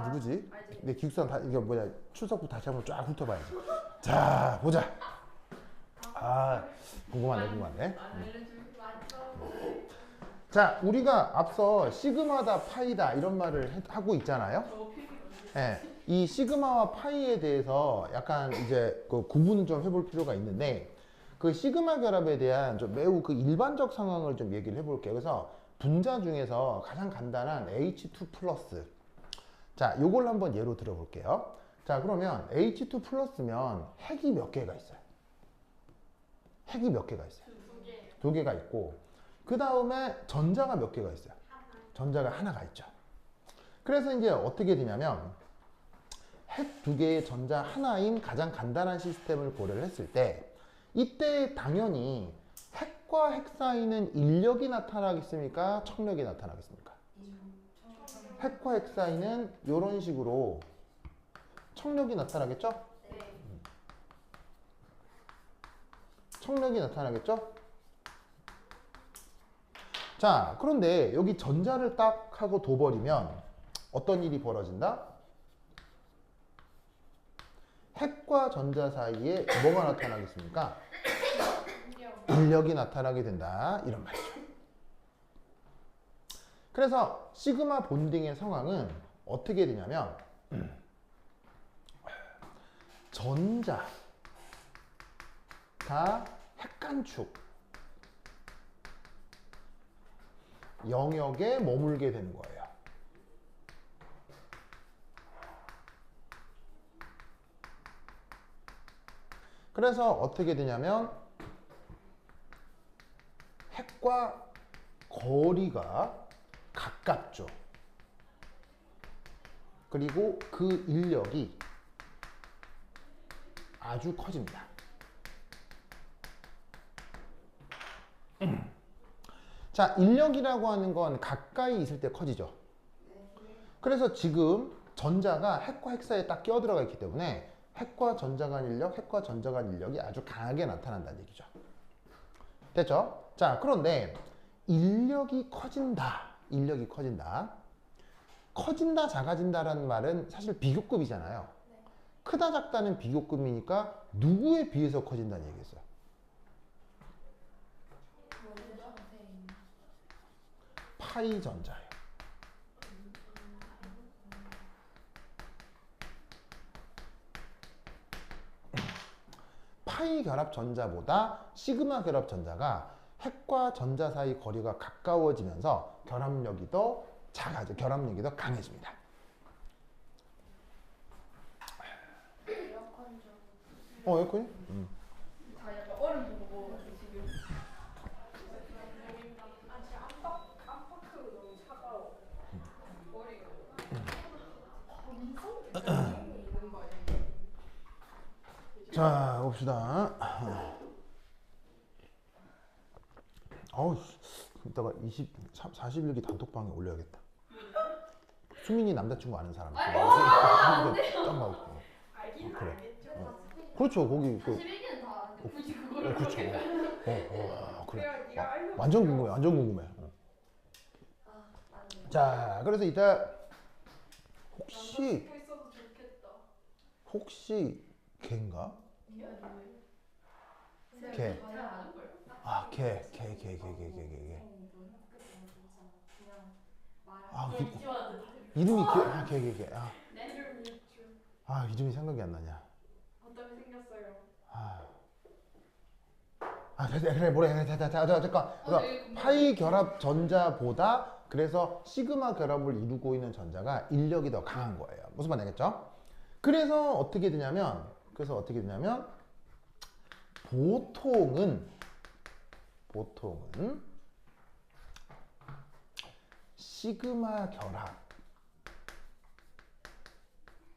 누구지? 알지. 내 기숙사 다 이게 뭐냐 출석부 다시 한번 쫙 훑어봐야지. 자 보자. 아 궁금하네. 자 우리가 앞서 시그마다 파이다 이런 말을 하고 있잖아요. 예, 이 시그마와 파이에 대해서 약간 이제 그 구분을 좀 해볼 필요가 있는데 그 시그마 결합에 대한 좀 매우 그 일반적 상황을 좀 얘기를 해볼게요. 그래서 분자 중에서 가장 간단한 H2 플러스. 자, 요걸 한번 예로 들어볼게요. 자, 그러면 H2 플러스면 핵이 몇 개가 있어요? 핵이 몇 개가 있어요? 두 개가 있고, 그 다음에 전자가 몇 개가 있어요? 전자가 하나가 있죠. 그래서 이제 어떻게 되냐면, 핵 두 개의 전자 하나인 가장 간단한 시스템을 고려를 했을 때, 이때 당연히 핵과 핵 사이는 인력이 나타나겠습니까? 청력이 나타나겠습니까? 핵과 핵 사이는 이런 식으로 청력이 나타나겠죠? 네. 청력이 나타나겠죠? 자, 그런데 여기 전자를 딱 하고 둬버리면 어떤 일이 벌어진다? 핵과 전자 사이에 뭐가 나타나겠습니까? 인력이 나타나게 된다. 이런 말이죠. 그래서 시그마 본딩의 상황은 어떻게 되냐면 전자가 핵간축 영역에 머물게 되는 거예요. 그래서 어떻게 되냐면 핵과 거리가 가깝죠. 그리고 그 인력이 아주 커집니다. 자, 인력이라고 하는 건 가까이 있을 때 커지죠. 그래서 지금 전자가 핵과 핵 사이에 딱 끼어들어가 있기 때문에 핵과 전자 간 인력, 핵과 전자 간 인력이 아주 강하게 나타난다는 얘기죠. 됐죠? 자, 그런데 인력이 커진다. 인력이 커진다. 커진다, 작아진다라는 말은 사실 비교급이잖아요. 크다, 작다는 비교급이니까 누구에 비해서 커진다는 얘기겠어요? 파이 전자예요. 파이 결합 전자보다 시그마 결합 전자가 핵과 전자 사이 거리가 가까워지면서 결합력이 더 작아져, 결합력이 더 강해집니다. 에어컨 좀. 에어컨이? 다 약간 얼음 보고 지금. 아 진짜 안팎으로 너무 차가워. 머리가. 자, 봅시다. 어우, 이따가 41일기 단톡방에 올려야겠다. 수민이 남자친구 아는 사람. 안 돼요. 딱 나올게. 알긴 그래. 알겠죠. 그렇죠, 거기. 41개는 다 아는데 굳이 그걸 그렇죠. 그래. 내가 네가 알려줘. 완전 궁금해, 완전 궁금해. 자, 그래서 이따 혹시 있어도 좋겠다. 걔인가? 걔. 아, 걔. 아, 이름이 걔. 이름이 생각이 안 나냐. 어떻게 생겼어요? 그래, 뭐래. 잠깐. 그러니까 파이 결합 전자보다 그래서 시그마 결합을 이루고 있는 전자가 인력이 더 강한 거예요. 무슨 말 알겠죠? 그래서 어떻게 되냐면 보통은 시그마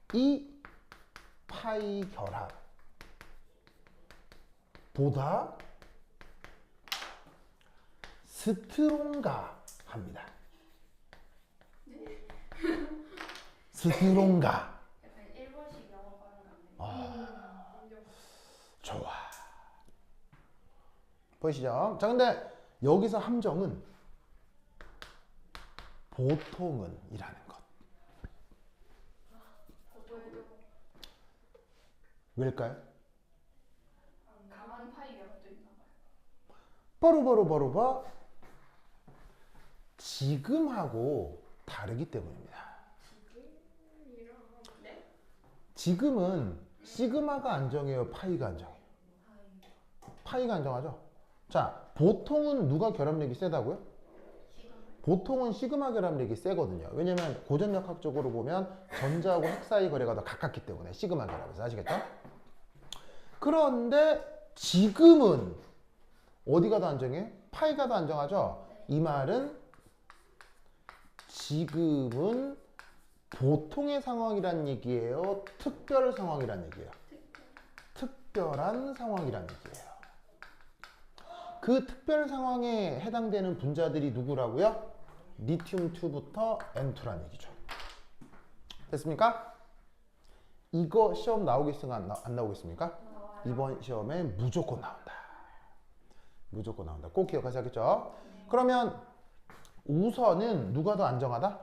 결합이 파이 결합보다 스트롱가 합니다. 스트롱가. 약간 일본식 영어 발음 같네. 좋아. 보이시죠? 자, 근데 여기서 함정은 보통은 이라는 것. 왜일까요? 강한 파이가 또 있나 봐요. 바로 지금하고 다르기 때문입니다. 지금이랑 네? 지금은 시그마가 안정해요, 파이가 안정해요? 파이가 안정하죠? 자, 보통은 누가 결합력이 세다고요? 보통은 시그마 결합력이 세거든요. 왜냐면 고전역학적으로 보면 전자하고 핵 사이 거리가 더 가깝기 때문에 시그마 결합에서 아시겠죠? 그런데 지금은 어디가 더 안정해요? 파이가 더 안정하죠? 이 말은 지금은 보통의 상황이란 얘기예요? 특별 상황이란 얘기예요? 특별한 상황이란 얘기예요. 그 특별 상황에 해당되는 분자들이 누구라고요? 리튬 2부터 N2란 얘기죠. 됐습니까? 이거 시험 나오겠습니까? 안 나오겠습니까? 이번 시험에 무조건 나온다. 무조건 나온다. 꼭 기억하셔야겠죠? 그러면 우선은 누가 더 안정하다?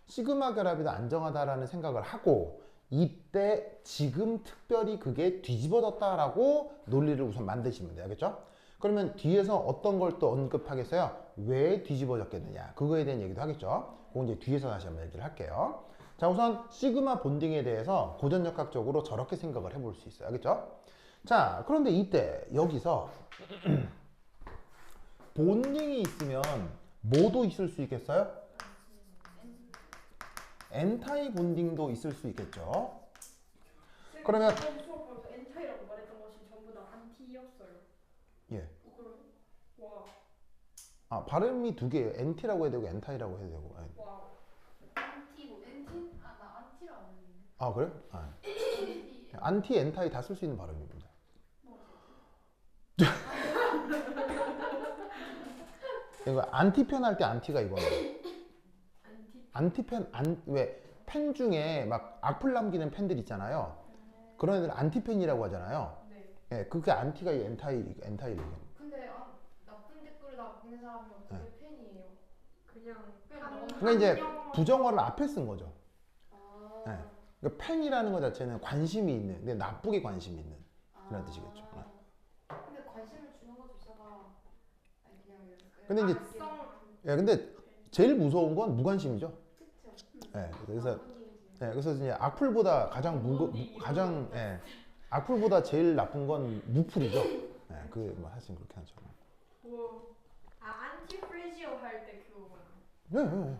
시그마 결합이 더 안정하다라는 생각을 하고 이때 지금 특별히 그게 뒤집어졌다라고 논리를 우선 만드시면 돼요. 알겠죠? 그러면 뒤에서 어떤 걸 또 언급하겠어요? 왜 뒤집어졌겠느냐? 그거에 대한 얘기도 하겠죠? 그건 이제 뒤에서 다시 한번 얘기를 할게요. 자, 우선 시그마 본딩에 대해서 고전역학적으로 저렇게 생각을 해볼 수 있어요. 알겠죠? 자, 그런데 이때 여기서 본딩이 있으면 뭐도 있을 수 있겠어요? 엔타이 본딩도 있을 수 있겠죠? 그러면 수업하면서 엔타이라고 말했던 것이 전부 다 안티였어요. 예. 그럼 와. 아, 발음이 두 개예요. 엔티라고 해야 되고 엔타이라고 해야 되고. 예. 와. 안티고 엔티? 아, 나 안티라고 했는데. 아, 그래요? 아. 안티, 엔타이 다 쓸 수 있는 발음입니다. 이거 안티펜 할 때 안티가 이거예요. 안티펜, 왜 펜 중에 막 악플 남기는 펜들 있잖아요. 그런 애들 안티펜이라고 하잖아요. 네. 예, 그게 안티가 엔타이를 근데 나쁜 댓글을 남기는 사람이 어떻게 네. 팬이에요? 그냥 그러니까 이제 부정어를 앞에 쓴 거죠. 아. 예. 그러니까 팬이라는 것 자체는 관심이 있는, 근데 나쁘게 관심이 있는 그런 뜻이겠죠. 예. 근데 관심을 주는 것조차가 아니 그냥 근데 이제 예, 근데 제일 무서운 건 무관심이죠. 예, 그래서 이제 악플보다 가장 악플보다 제일 나쁜 건 무플이죠. 예, 그 뭐 하여튼 그렇게 하죠. 뭐, 안티프레지오 할 때 그거구나.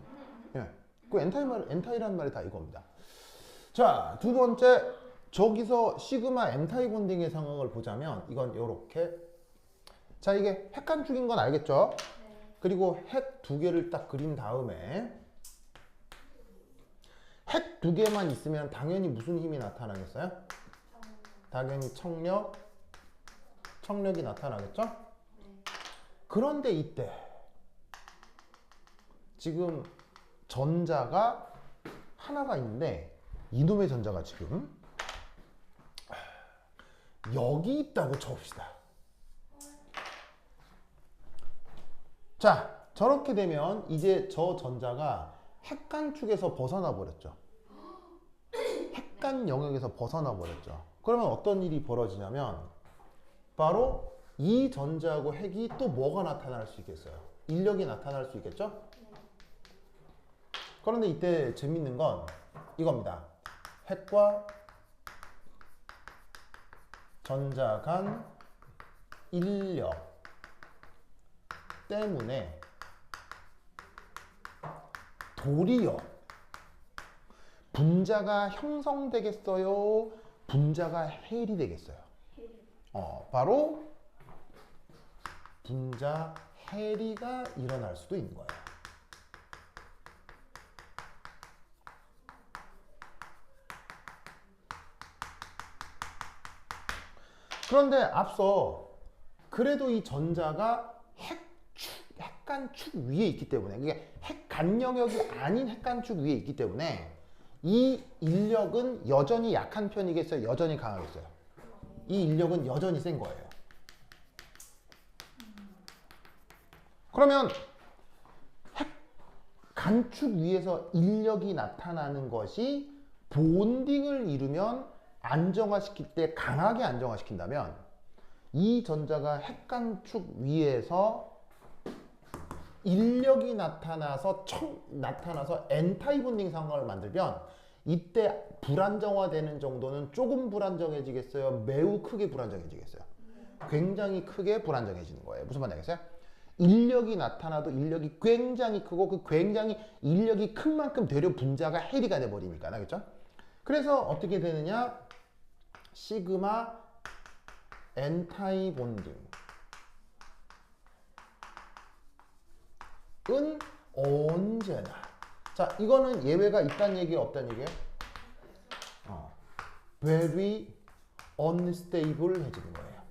예. 그 엔타이라는 말이 다 이겁니다. 자, 두 번째, 저기서 시그마 엔타이 본딩의 상황을 보자면 이건 요렇게. 자, 이게 핵간축인 건 알겠죠? 네. 그리고 핵 두 개를 딱 그린 다음에 핵 두 개만 있으면 당연히 무슨 힘이 나타나겠어요? 당연히 청력이 나타나겠죠? 네. 그런데 이때 지금 전자가 하나가 있는데 이놈의 전자가 지금 여기 있다고 쳐봅시다. 자, 저렇게 되면 이제 저 전자가 핵간축에서 벗어나 버렸죠. 핵간 영역에서 벗어나 버렸죠. 그러면 어떤 일이 벌어지냐면 바로 이 전자하고 핵이 또 뭐가 나타날 수 있겠어요? 인력이 나타날 수 있겠죠? 그런데 이때 재밌는 건 이겁니다. 핵과 전자 간 인력 때문에 도리어 분자가 형성되겠어요? 분자가 해일이 되겠어요? 바로 분자 해리가 일어날 수도 있는 거예요. 그런데 앞서 그래도 이 전자가 핵간축 위에 있기 때문에 이게 핵간 영역이 아닌 핵간축 위에 있기 때문에 이 인력은 여전히 약한 편이겠어요? 여전히 강하겠어요? 이 인력은 여전히 센 거예요. 그러면 핵 간축 위에서 인력이 나타나는 것이 본딩을 이루면 안정화시킬 때 강하게 안정화시킨다면 이 전자가 핵간축 위에서 인력이 나타나서 N타입 본딩 상황을 만들면 이때 불안정화되는 정도는 조금 불안정해지겠어요? 매우 크게 불안정해지겠어요? 굉장히 크게 불안정해지는 거예요. 무슨 말인지 알겠어요? 인력이 나타나도 인력이 굉장히 크고 그 굉장히 인력이 큰 만큼 되려 분자가 해리가 돼버리니까. 알겠죠? 그래서 어떻게 되느냐? 시그마 N타입 본딩 은 언제나 자 이거는 예외가 있다는 얘기예요 없다는 얘기예요? very unstable 해지는 거예요.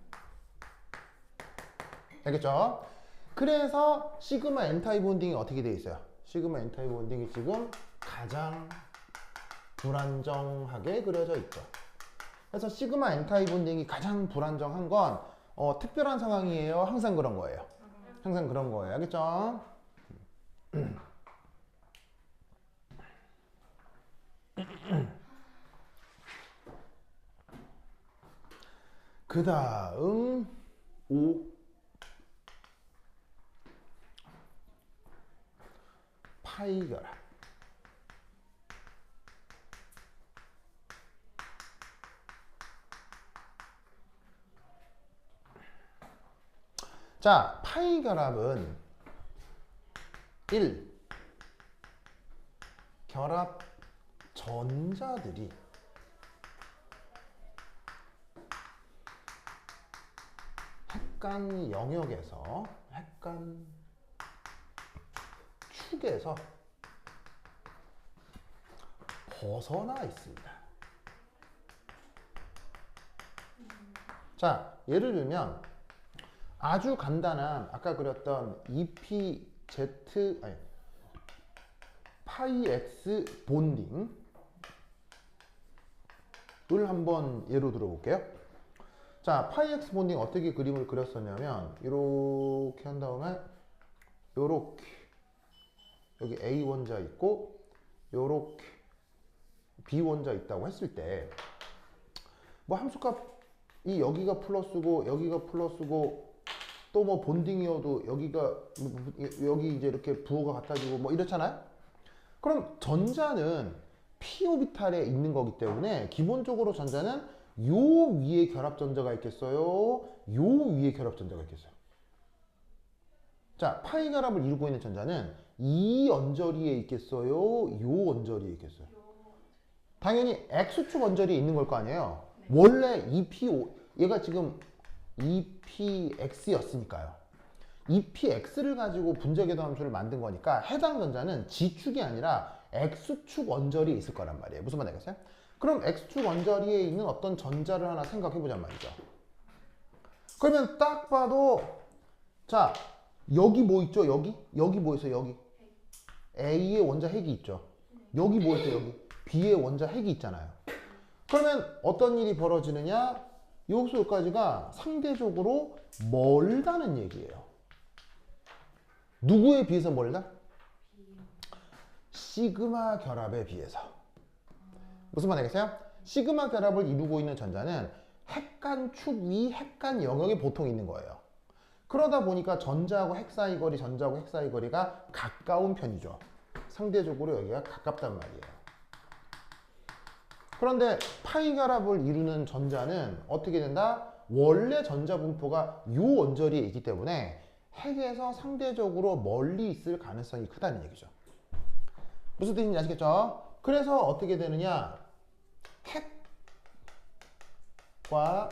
알겠죠? 그래서 시그마 N타입 본딩이 어떻게 되어 있어요? 시그마 N타입 본딩이 지금 가장 불안정하게 그려져 있죠. 그래서 시그마 N타입 본딩이 가장 불안정한 건 특별한 상황이에요? 항상 그런 거예요? 항상 그런 거예요. 알겠죠? 그 다음 5 파이 결합. 자, 파이 결합은 1. 결합 전자들이 핵간 영역에서 핵간 축에서 벗어나 있습니다. 자, 예를 들면 아주 간단한 아까 그렸던 EPZ 아니 파이 X 본딩을 한번 예로 들어볼게요. 자, 파이 X 본딩 어떻게 그림을 그렸었냐면 이렇게 한 다음에 요렇게 여기 A 원자 있고 요렇게 B 원자 있다고 했을 때 뭐 함수값이 여기가 플러스고 여기가 플러스고 또 뭐 본딩이어도 여기가 여기 이제 이렇게 부호가 같아지고 뭐 이렇잖아요. 그럼 전자는 p 오비탈에 있는 거기 때문에 기본적으로 전자는 요 위에 결합 전자가 있겠어요? 요 위에 결합 전자가 있겠어요? 자, 파이 결합을 이루고 있는 전자는 이 언저리에 있겠어요? 요 언저리에 있겠어요? 당연히 X축 언저리에 있는 걸 거 아니에요? 원래 얘가 지금 EPX였으니까요. EPX를 가지고 분자궤도 함수를 만든 거니까 해당 전자는 G축이 아니라 X축 언저리에 있을 거란 말이에요. 무슨 말인지 알겠어요? 그럼 X축 언저리에 있는 어떤 전자를 하나 생각해 보잔 말이죠. 그러면 딱 봐도 자 여기 뭐 있죠? 여기 뭐 있어요? 여기 A의 원자 핵이 있죠. 여기 뭐 있어요? 여기 B의 원자 핵이 있잖아요. 그러면 어떤 일이 벌어지느냐? 여기서 여기까지가 상대적으로 멀다는 얘기예요. 누구에 비해서 멀다? 시그마 결합에 비해서. 무슨 말 알겠어요? 시그마 결합을 이루고 있는 전자는 핵간 축 위 핵간 영역에 보통 있는 거예요. 그러다 보니까 전자하고 핵 사이 거리, 전자하고 핵 사이 거리가 가까운 편이죠. 상대적으로 여기가 가깝단 말이에요. 그런데 파이 결합을 이루는 전자는 어떻게 된다? 원래 전자 분포가 요 언저리에 있기 때문에 핵에서 상대적으로 멀리 있을 가능성이 크다는 얘기죠. 무슨 뜻인지 아시겠죠? 그래서 어떻게 되느냐? 핵과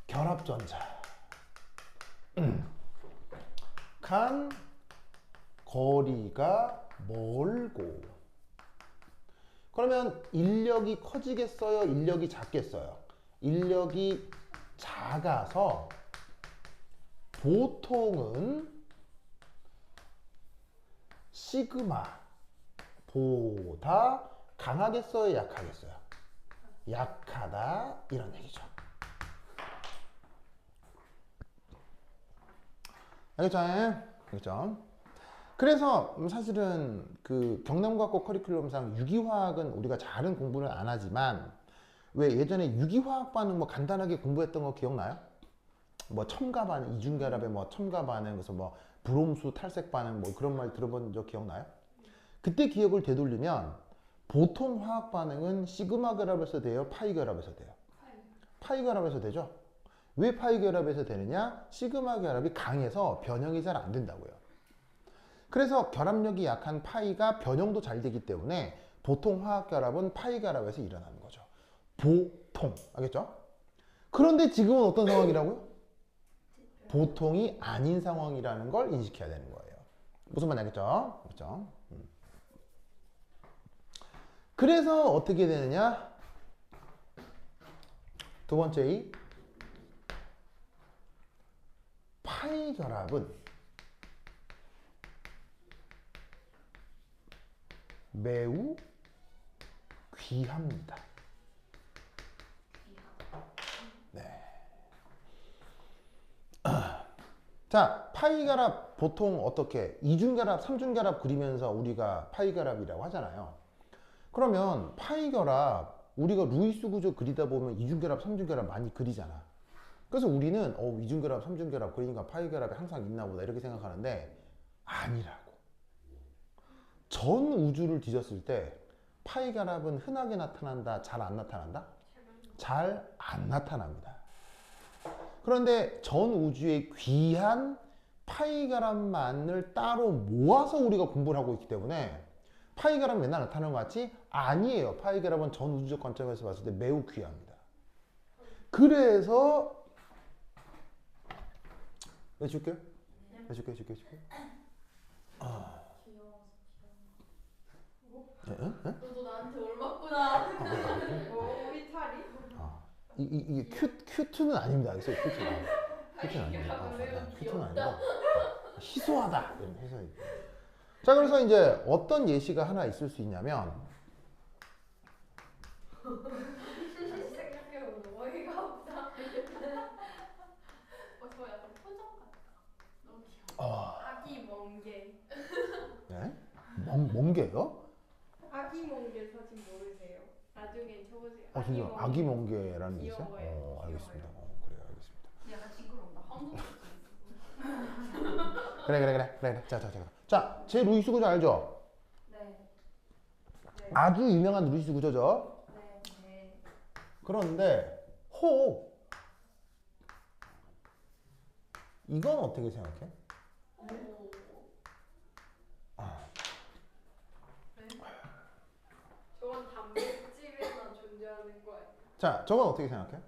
결합전자 간 거리가 멀고 그러면 인력이 커지겠어요? 인력이 작겠어요? 인력이 작아서 보통은 시그마보다 강하겠어요? 약하겠어요? 약하다 이런 얘기죠. 알겠죠? 알겠죠? 그래서 사실은 그 경남과학고 커리큘럼상 유기화학은 우리가 잘은 공부를 안 하지만 왜 예전에 유기화학 반응 뭐 간단하게 공부했던 거 기억나요? 뭐 첨가 반응, 이중결합의 뭐 첨가 반응, 그래서 뭐 브롬수 탈색 반응 뭐 그런 말 들어본 적 기억나요? 그때 기억을 되돌리면 보통 화학 반응은 시그마 결합에서 돼요, 파이 결합에서 돼요? 파이 결합에서 되죠? 왜 파이 결합에서 되느냐? 시그마 결합이 강해서 변형이 잘 안 된다고요. 그래서 결합력이 약한 파이가 변형도 잘 되기 때문에 보통 화학 결합은 파이 결합에서 일어나는 거죠. 보통. 알겠죠? 그런데 지금은 어떤 상황이라고요? 보통이 아닌 상황이라는 걸 인식해야 되는 거예요. 무슨 말인지 알겠죠? 그렇죠? 그래서 어떻게 되느냐? 두 번째 이 파이 결합은 매우 귀합니다. 네. 자, 파이 결합 보통 어떻게 이중 결합, 삼중 결합 그리면서 우리가 파이 결합이라고 하잖아요. 그러면 파이 결합 우리가 루이스 구조 그리다 보면 이중 결합, 삼중 결합 많이 그리잖아. 그래서 우리는 이중 결합, 삼중 결합 그러니까 파이 결합이 항상 있나 보다 이렇게 생각하는데 아니라고. 전 우주를 뒤졌을 때 파이 결합은 흔하게 나타난다, 잘 안 나타난다? 잘 안 나타납니다. 그런데 전 우주의 귀한 파이 결합만을 따로 모아서 우리가 공부를 하고 있기 때문에 파이 결합 맨날 나타나는 것 같지? 아니에요. 파이 결합은 전 우주적 관점에서 봤을 때 매우 귀합니다. 그래서 해줄게요. 해줄게요. 너도 나한테 올맞구나. 우리 탈이? 이게 큐트는 아닙니다. 알겠어요? 큐트는 아닙니다. 큐트는 아니고 희소하다. 이런 해서. 자, 그래서 이제 어떤 예시가 하나 있을 수 있냐면 다시 생각해보면 어이가 없다. 저 약간 표정 같다. 너무 귀여워. 아기 멍게. 네? 멍게요? 아기 멍게 사진 모르세요? 나중에 쳐보세요. 진짜 아기 멍게라는 게 있어요? 귀여워요. 알겠습니다. 그래요, 알겠습니다. 약간 징그러운다. 한국 그래. 자, 제 루이스 구조 알죠? 네. 아주 유명한 루이스 구조죠. 네. 그런데 혹 이건 어떻게 생각해? 저건 단백질에만 존재하는 거 아니야? 자, 저건 어떻게 생각해?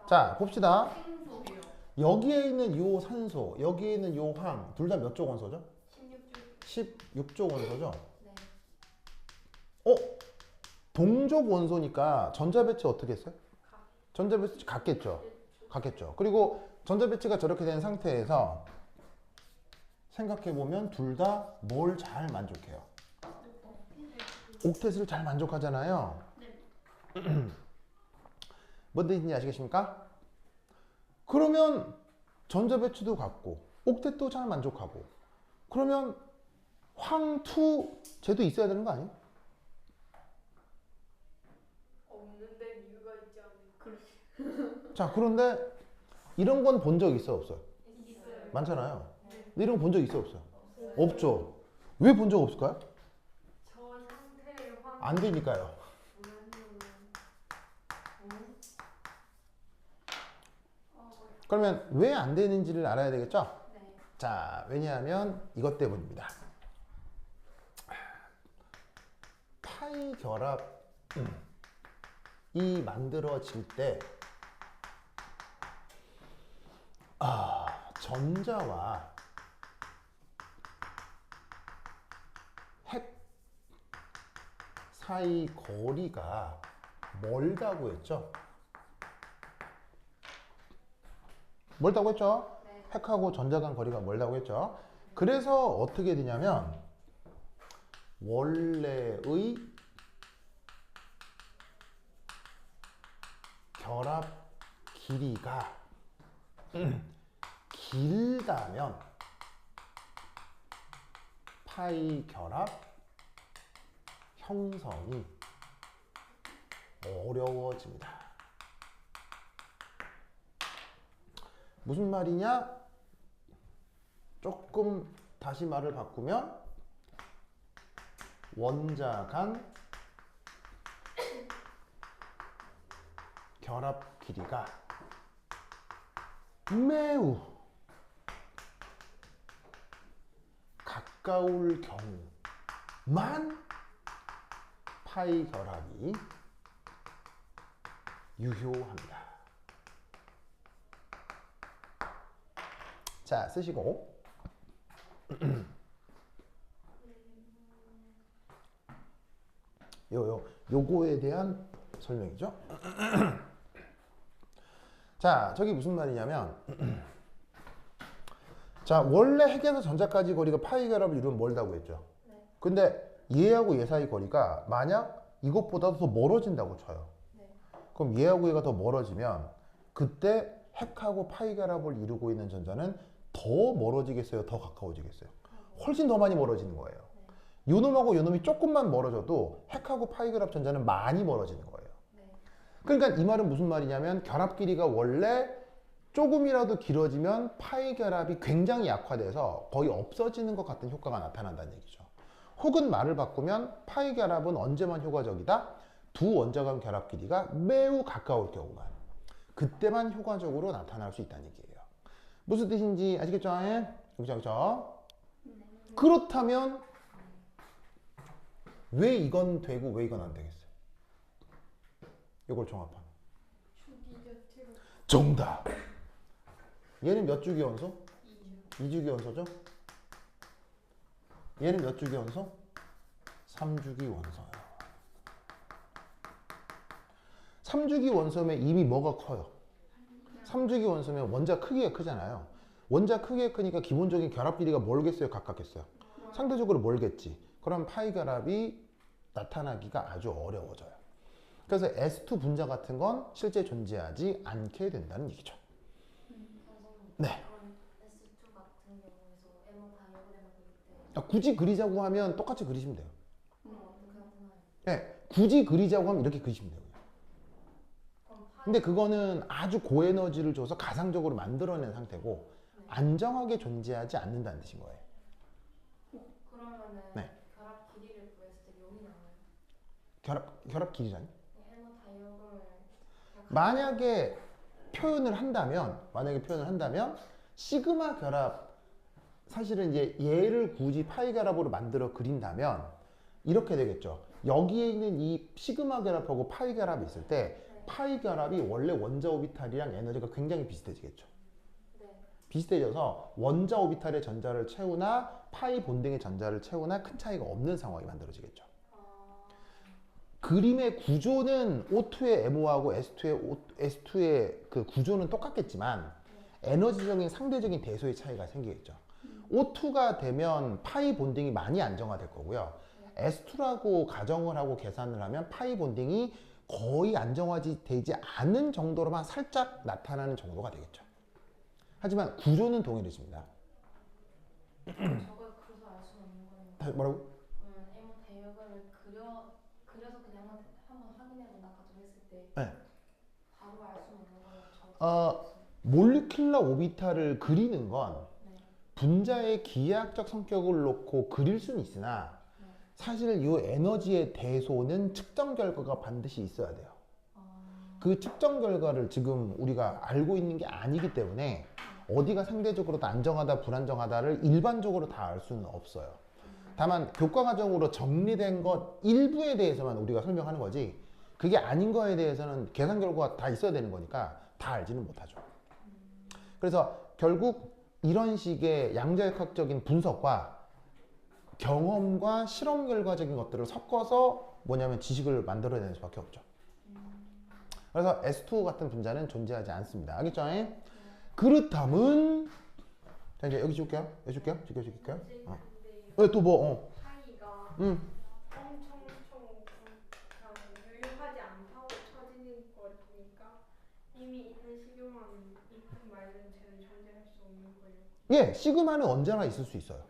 자, 봅시다. 생소요. 여기에 있는 요 산소, 여기에 있는 요 황, 둘 다 몇 족 원소죠? 16주. 16족 원소죠? 네. 동족 원소니까 전자 배치 어떻게 했어요? 전자 배치 같겠죠? 그리고 전자 배치가 저렇게 된 상태에서 생각해보면 둘 다 뭘 잘 만족해요? 옥텟을 잘 만족하잖아요. 뭔 뜻인지 아시겠습니까? 그러면 전자 배치도 같고 옥텟도 잘 만족하고 그러면 황투 쟤도 있어야 되는 거 아니에요? 없는데 이유가 있지 않을까? 자, 그런데 이런 건 본 적 있어 없어요? 있어요. 많잖아요. 근데 이런 거 본 적 있어 없어요? 없죠. 왜 본 적 없을까요? 저 상태의 안 되니까요. 그러면 왜 안 되는지를 알아야 되겠죠? 네. 자, 왜냐하면 이것 때문입니다. 파이 결합이 만들어질 때 전자와 핵 사이 거리가 멀다고 했죠? 멀다고 했죠? 네. 핵하고 전자 간 거리가 멀다고 했죠? 그래서 어떻게 되냐면 원래의 결합 길이가 길다면 파이 결합 형성이 어려워집니다. 무슨 말이냐? 조금 다시 말을 바꾸면 원자 간 결합 길이가 매우 가까울 경우만 파이 결합이 유효합니다. 자, 쓰시고 요거에 대한 설명이죠. 자, 저기 무슨 말이냐면 자, 원래 핵에서 전자까지 거리가 파이 결합을 이루면 멀다고 했죠. 네. 근데 얘하고 얘 사이 거리가 만약 이것보다도 더 멀어진다고 쳐요. 네. 그럼 얘하고 얘가 더 멀어지면 그때 핵하고 파이 결합을 이루고 있는 전자는 더 멀어지겠어요? 더 가까워지겠어요? 훨씬 더 많이 멀어지는 거예요. 네. 요놈하고 요놈이 조금만 멀어져도 핵하고 파이 결합 전자는 많이 멀어지는 거예요. 네. 그러니까 이 말은 무슨 말이냐면 결합 길이가 원래 조금이라도 길어지면 파이 결합이 굉장히 약화돼서 거의 없어지는 것 같은 효과가 나타난다는 얘기죠. 혹은 말을 바꾸면 파이 결합은 언제만 효과적이다? 두 원자 간 결합 길이가 매우 가까울 경우만. 그때만 효과적으로 나타날 수 있다는 얘기예요. 무슨 뜻인지 아시겠죠? 그렇죠, 그렇죠? 네. 그렇다면 왜 이건 되고 왜 이건 안 되겠어요? 이걸 종합하면. 주기적으로 정답! 얘는 몇 주기 원소? 2주. 2주기 원소죠? 얘는 몇 주기 원소? 3주기 원소예요. 3주기 원소면 이미 뭐가 커요? 3주기 원소면 원자 크기가 크잖아요. 원자 크기가 크니까 기본적인 결합 길이가 멀겠어요? 가깝겠어요? 상대적으로 멀겠지. 그럼 파이 결합이 나타나기가 아주 어려워져요. 그래서 S2 분자 같은 건 실제 존재하지 않게 된다는 얘기죠. 네. 그럼 S2 같은 경우에서 M 다이어그램을 그릴 때 굳이 그리자고 하면 똑같이 그리시면 돼요. 그냥 보나요? 네, 굳이 그리자고 하면 이렇게 그리시면 돼요. 그럼 파이 근데 그거는 아주 고에너지를 줘서 가상적으로 만들어낸 상태고 네. 안정하게 존재하지 않는다는 뜻인 거예요. 그러면은 네. 결합 길이를 구했을 때 0이 나와요? 결합 길이라니? M 다이어그램을 만약에 표현을 한다면 시그마 결합 사실은 이제 얘를 굳이 파이 결합으로 만들어 그린다면 이렇게 되겠죠. 여기에 있는 이 시그마 결합하고 파이 결합이 있을 때 파이 결합이 원래 원자 오비탈이랑 에너지가 굉장히 비슷해지겠죠. 네. 비슷해져서 원자 오비탈의 전자를 채우나 파이 본등의 전자를 채우나 큰 차이가 없는 상황이 만들어지겠죠. 그림의 구조는 O2의 MO하고 S2의 그 구조는 똑같겠지만 에너지적인 상대적인 대소의 차이가 생기겠죠. O2가 되면 파이 본딩이 많이 안정화될 거고요. S2라고 가정을 하고 계산을 하면 파이 본딩이 거의 안정화되지 않은 정도로만 살짝 나타나는 정도가 되겠죠. 하지만 구조는 동일해집니다. 저걸 그래서 알 수는 없는 거예요. 뭐라고? 그러면 M 다이어그램을 그려서 그냥 한번 확인해본다 가지고 했을 때 네. 바로 알 수는 없는 거예요. 몰리큘러 오비탈을 그리는 건 네. 분자의 기하학적 성격을 놓고 그릴 수는 있으나 사실 이 에너지의 대소는 측정 결과가 반드시 있어야 돼요. 그 측정 결과를 지금 우리가 알고 있는 게 아니기 때문에 어디가 상대적으로 더 안정하다 불안정하다를 일반적으로 다 알 수는 없어요. 다만 교과 과정으로 정리된 것 일부에 대해서만 우리가 설명하는 거지 그게 아닌 거에 대해서는 계산 결과가 다 있어야 되는 거니까 다 알지는 못하죠. 그래서 결국 이런 식의 양자역학적인 분석과 경험과 실험 결과적인 것들을 섞어서 뭐냐면 지식을 만들어내는 수밖에 없죠. 그래서 S2 같은 분자는 존재하지 않습니다. 알겠죠? 그렇다면 자 이제 여기 줄게요. 여기 줄게요. 줄게요. 근데 또 뭐? 파이가 응. 엄청 그냥 유효하지 않다고 쳐지는 거니까 이미 있는 시그마는 있든 말든 쟤는 존재할 수 없는 거예요. 예, 시그마는 언제나 있을 수 있어요.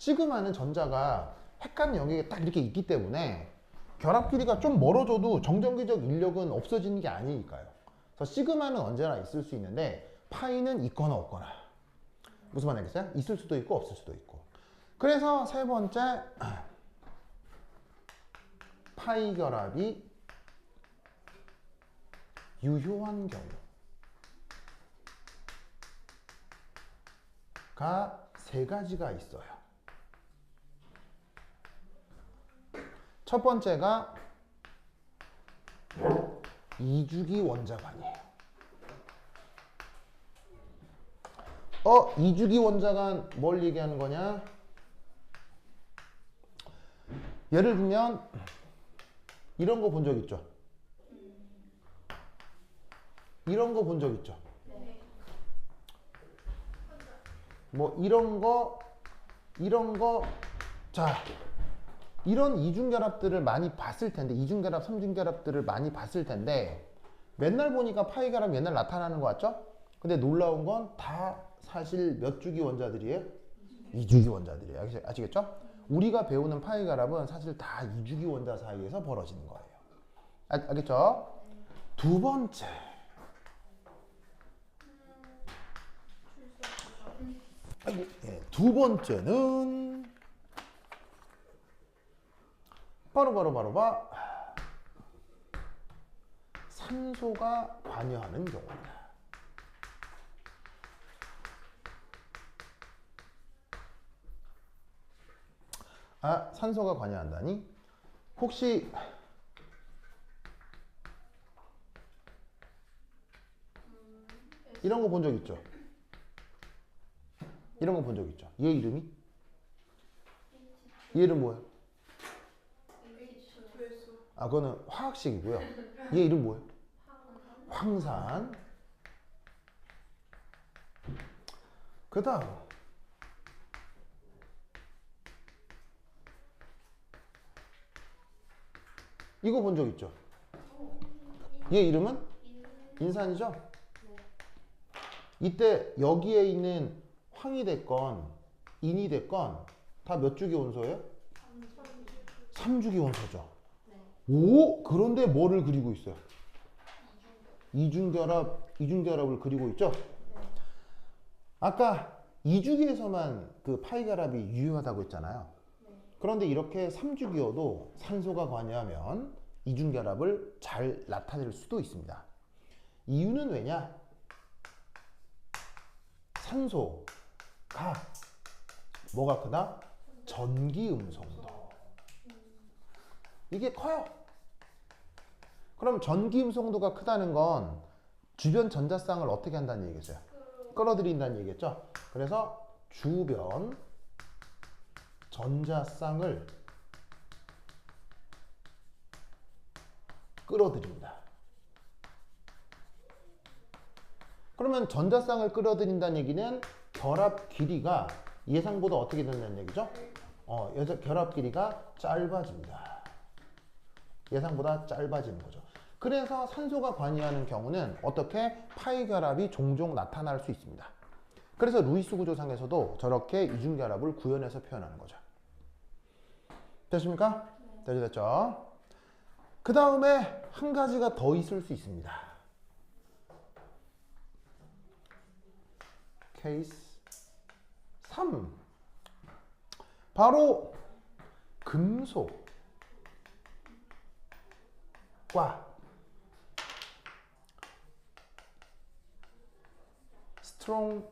시그마는 전자가 핵간 영역에 딱 이렇게 있기 때문에 결합 길이가 좀 멀어져도 정전기적 인력은 없어지는 게 아니니까요. 그래서 시그마는 언제나 있을 수 있는데 파이는 있거나 없거나. 무슨 말 알겠어요? 있을 수도 있고 없을 수도 있고. 그래서 세 번째 파이 결합이 유효한 경우가 세 가지가 있어요. 첫 번째가 이주기 원자관이에요. 이주기 원자관 뭘 얘기하는 거냐? 예를 들면 이런 거 본 적 있죠? 이런 거 본 적 있죠? 뭐 이런 거 자, 이런 이중결합들을 많이 봤을 텐데, 이중결합, 삼중결합들을 많이 봤을 텐데 맨날 보니까 파이 결합 맨날 나타나는 거 같죠? 근데 놀라운 건 다 사실 몇 주기 원자들이에요? 이주기 원자들이에요. 아시겠죠? 우리가 배우는 파이 결합은 사실 다 이주기 원자 사이에서 벌어지는 거예요. 알겠죠? 두 번째. 두 번째는 바로 산소가 관여하는 경우입니다. 산소가 관여한다니? 혹시 이런 거 본 적 있죠? 이런 거 본 적 있죠? 얘 이름이? 얘 이름 뭐예요? 그거는 화학식이고요. 얘 이름 뭐예요? 황산. 그 다음 이거 본 적 있죠? 얘 이름은? 인산이죠? 이때 여기에 있는 황이 됐건 인이 됐건 다 몇 주기 원소예요? 3주기 원소죠. 오, 그런데 뭐를 그리고 있어요? 이중결합을 그리고 있죠? 아까 2주기에서만 그 파이 결합이 유효하다고 했잖아요. 그런데 이렇게 3주기여도 산소가 관여하면 이중결합을 잘 나타낼 수도 있습니다. 이유는 왜냐? 산소가 뭐가 크다? 전기 음성도. 이게 커요. 그럼 전기 음성도가 크다는 건 주변 전자쌍을 어떻게 한다는 얘기겠어요? 끌어들인다는 얘기겠죠? 그래서 주변 전자쌍을 끌어들인다. 그러면 전자쌍을 끌어들인다는 얘기는 결합 길이가 예상보다 어떻게 된다는 얘기죠? 결합 길이가 짧아집니다. 예상보다 짧아지는 거죠. 그래서 산소가 관여하는 경우는 어떻게 파이 결합이 종종 나타날 수 있습니다. 그래서 루이스 구조상에서도 저렇게 이중결합을 구현해서 표현하는 거죠. 됐습니까? 됐죠? 그 다음에 한 가지가 더 있을 수 있습니다. 케이스 3. 바로 금속과 strong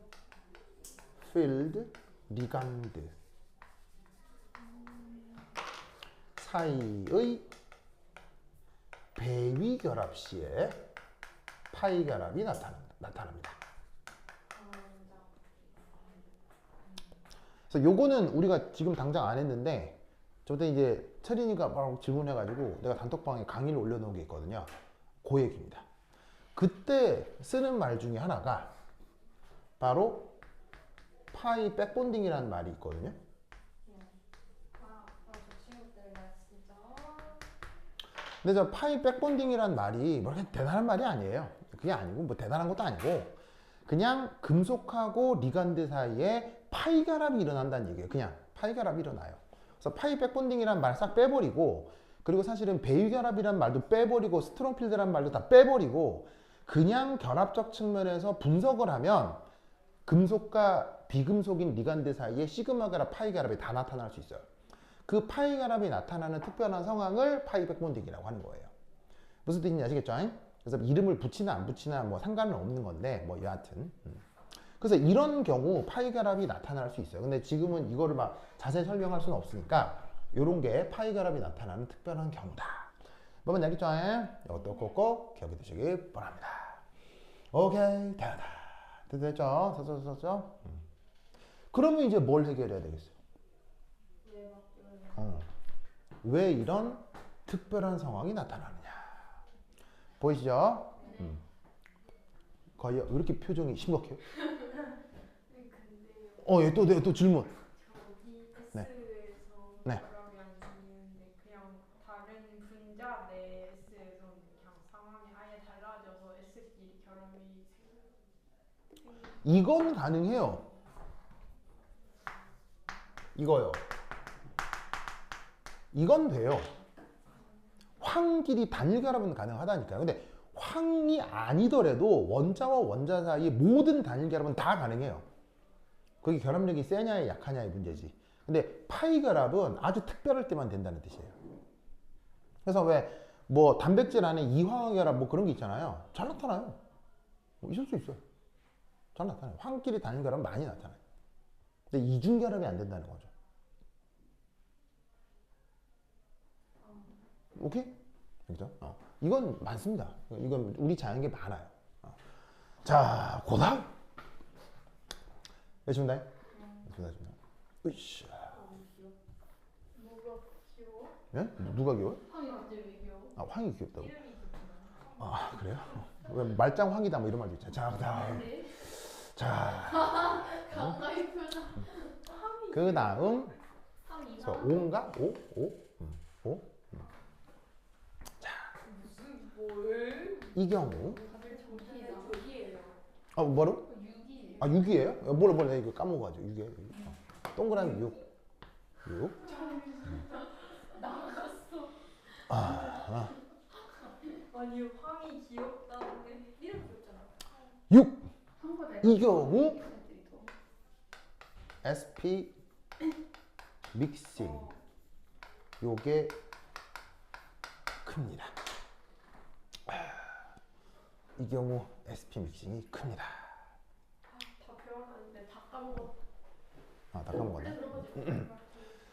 field ligand 사이의 배위 결합 시에 파이 결합이 나타납니다. 그래서 요거는 우리가 지금 당장 안 했는데 저때 이제 철인이가 막 질문해가지고 내가 단톡방에 강의를 올려놓은 게 있거든요. 그 얘기입니다. 그때 쓰는 말 중에 하나가 바로 파이 백본딩이라는 말이 있거든요. 근데 저 파이 백본딩이라는 말이 뭐 그렇게 대단한 말이 아니에요. 그게 아니고 뭐 대단한 것도 아니고 그냥 금속하고 리간드 사이에 파이 결합이 일어난다는 얘기예요. 그냥 파이 결합이 일어나요. 그래서 파이 백본딩이란 말 싹 빼버리고, 그리고 사실은 배유 결합이란 말도 빼버리고, 스트롱 필드란 말도 다 빼버리고, 그냥 결합적 측면에서 분석을 하면 금속과 비금속인 리간드 사이에 시그마 결합, 파이 결합이 다 나타날 수 있어요. 그 파이 결합이 나타나는 특별한 상황을 파이 백본딩이라고 하는 거예요. 무슨 뜻인지 아시겠죠? 그래서 이름을 붙이나 안 붙이나 뭐 상관은 없는 건데, 뭐 여하튼. 그래서 이런 경우 파이 결합이 나타날 수 있어요. 근데 지금은 이거를 막 자세히 설명할 수는 없으니까 이런 게 파이 결합이 나타나는 특별한 경우다. 뭐만 알겠죠? 이것도 꼭꼭 기억해 두시기 바랍니다. 오케이, 대하다. 됐죠? 썼죠? 그러면 이제 뭘 해결해야 되겠어요? 왜 이런 특별한 상황이 나타나느냐? 보이시죠? 거의 왜 이렇게 표정이 심각해요? 예, 또 질문. 저기 네. S에서 네. 결합이 안 생기는데 그냥 다른 분자 내 S에서는 그냥 상황이 아예 달라져서 S끼리 결합이 이건 가능해요. 이거요. 이건 돼요. 황끼리 단일 결합은 가능하다니까요. 근데 황이 아니더라도 원자와 원자 사이의 모든 단일 결합은 다 가능해요. 그게 결합력이 세냐에 약하냐의 문제지. 근데 파이 결합은 아주 특별할 때만 된다는 뜻이에요. 그래서 왜 뭐 단백질 안에 이황 결합 뭐 그런 게 있잖아요. 잘 나타나요. 있을 수 있어요. 잘 나타나요. 황끼리 단일 결합은 많이 나타나요. 근데 이중 결합이 안 된다는 거죠. 오케이? 그죠? 이건 많습니다. 이건 우리 자연계 많아요. 자, 고다. 외치면 돼? 외치면 돼. 으쌰. 뭐가 귀여워? 예? 누가 귀여워? 황이 갑자기 왜 귀여워? 아, 황이 귀엽다고? 이름이 귀엽구나. 아, 그래요? 왜 말짱 황이다 뭐 이런 말도 있잖아. 자, 그다음. 자, 가까이 표정. 그 다음. 황이 그래서 5인가? 5? 무슨 뭘? 이 경우. 다들 정신이 저기예요. 아, 뭐로? 6이에요. 아, 6이에요? 뭐라 이거 까먹어가지고 6이에요. 동그라미 6. 6. 나갔어. 아니 황이 귀엽다는데 이름 귀엽잖아. 6. 황보다 이 경우 SP 믹싱. 요게 큽니다. 이 경우 SP 믹싱이 큽니다. 다 배워놨는데 다 까먹었어. 아, 다 까먹었네.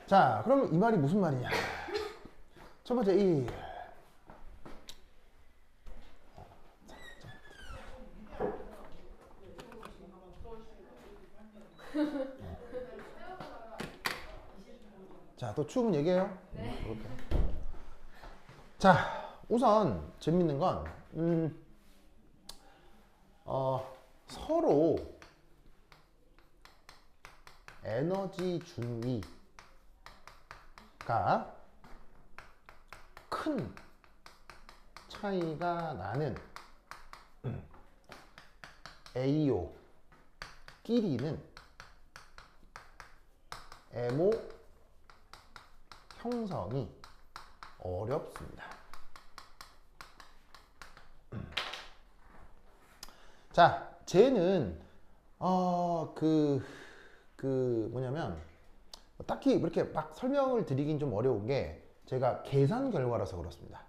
자, 그럼 이 말이 무슨 말이냐? 첫 번째 이 자, 또 추우면 얘기해요. 네. 자, 우선 재밌는 건 서로 에너지 준위가 큰 차이가 나는 A오끼리는 MO 형성이 어렵습니다. 자, 쟤는 뭐냐면 딱히 이렇게 막 설명을 드리긴 좀 어려운 게 제가 계산 결과라서 그렇습니다.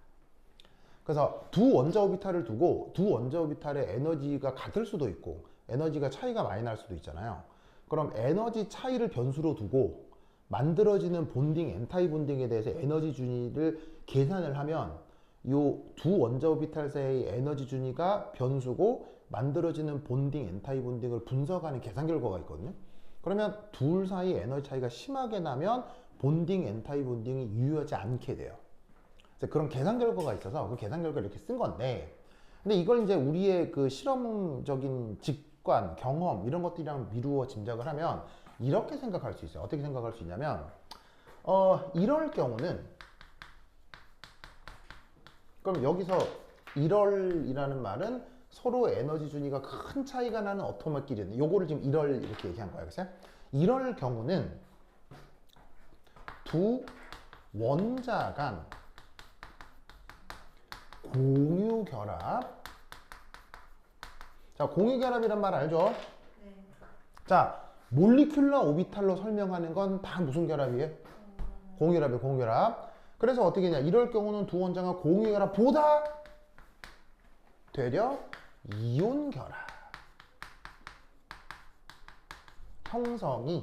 그래서 두 원자 오비탈을 두고 두 원자 오비탈의 에너지가 같을 수도 있고 에너지가 차이가 많이 날 수도 있잖아요. 그럼 에너지 차이를 변수로 두고 만들어지는 본딩, 엔타이 본딩에 대해서 에너지 준위를 계산을 하면 요 두 원자 오비탈 사이의 에너지 준위가 변수고 만들어지는 본딩, 엔타이 본딩을 분석하는 계산 결과가 있거든요. 그러면 둘 사이 에너지 차이가 심하게 나면 본딩, 엔타이 본딩이 유효하지 않게 돼요. 그래서 그런 계산 결과가 있어서 그 계산 결과를 이렇게 쓴 건데, 근데 이걸 이제 우리의 그 실험적인 직관, 경험 이런 것들이랑 미루어 짐작을 하면 이렇게 생각할 수 있어요. 어떻게 생각할 수 있냐면 이럴 경우는 그럼 여기서 이럴이라는 말은 서로 에너지 준위가 큰 차이가 나는 어토마끼리는 요거를 지금 이럴 이렇게 얘기한 거예요. 그래서 이럴 경우는 두 원자 간 공유 결합. 자, 공유 결합이란 말 알죠? 네. 자, 몰리큘러 오비탈로 설명하는 건 다 무슨 결합이에요? 공유 결합이에요, 공유 결합. 그래서 어떻게 했냐? 이럴 경우는 두 원자가 공유 결합보다 되려 이온 결합 형성이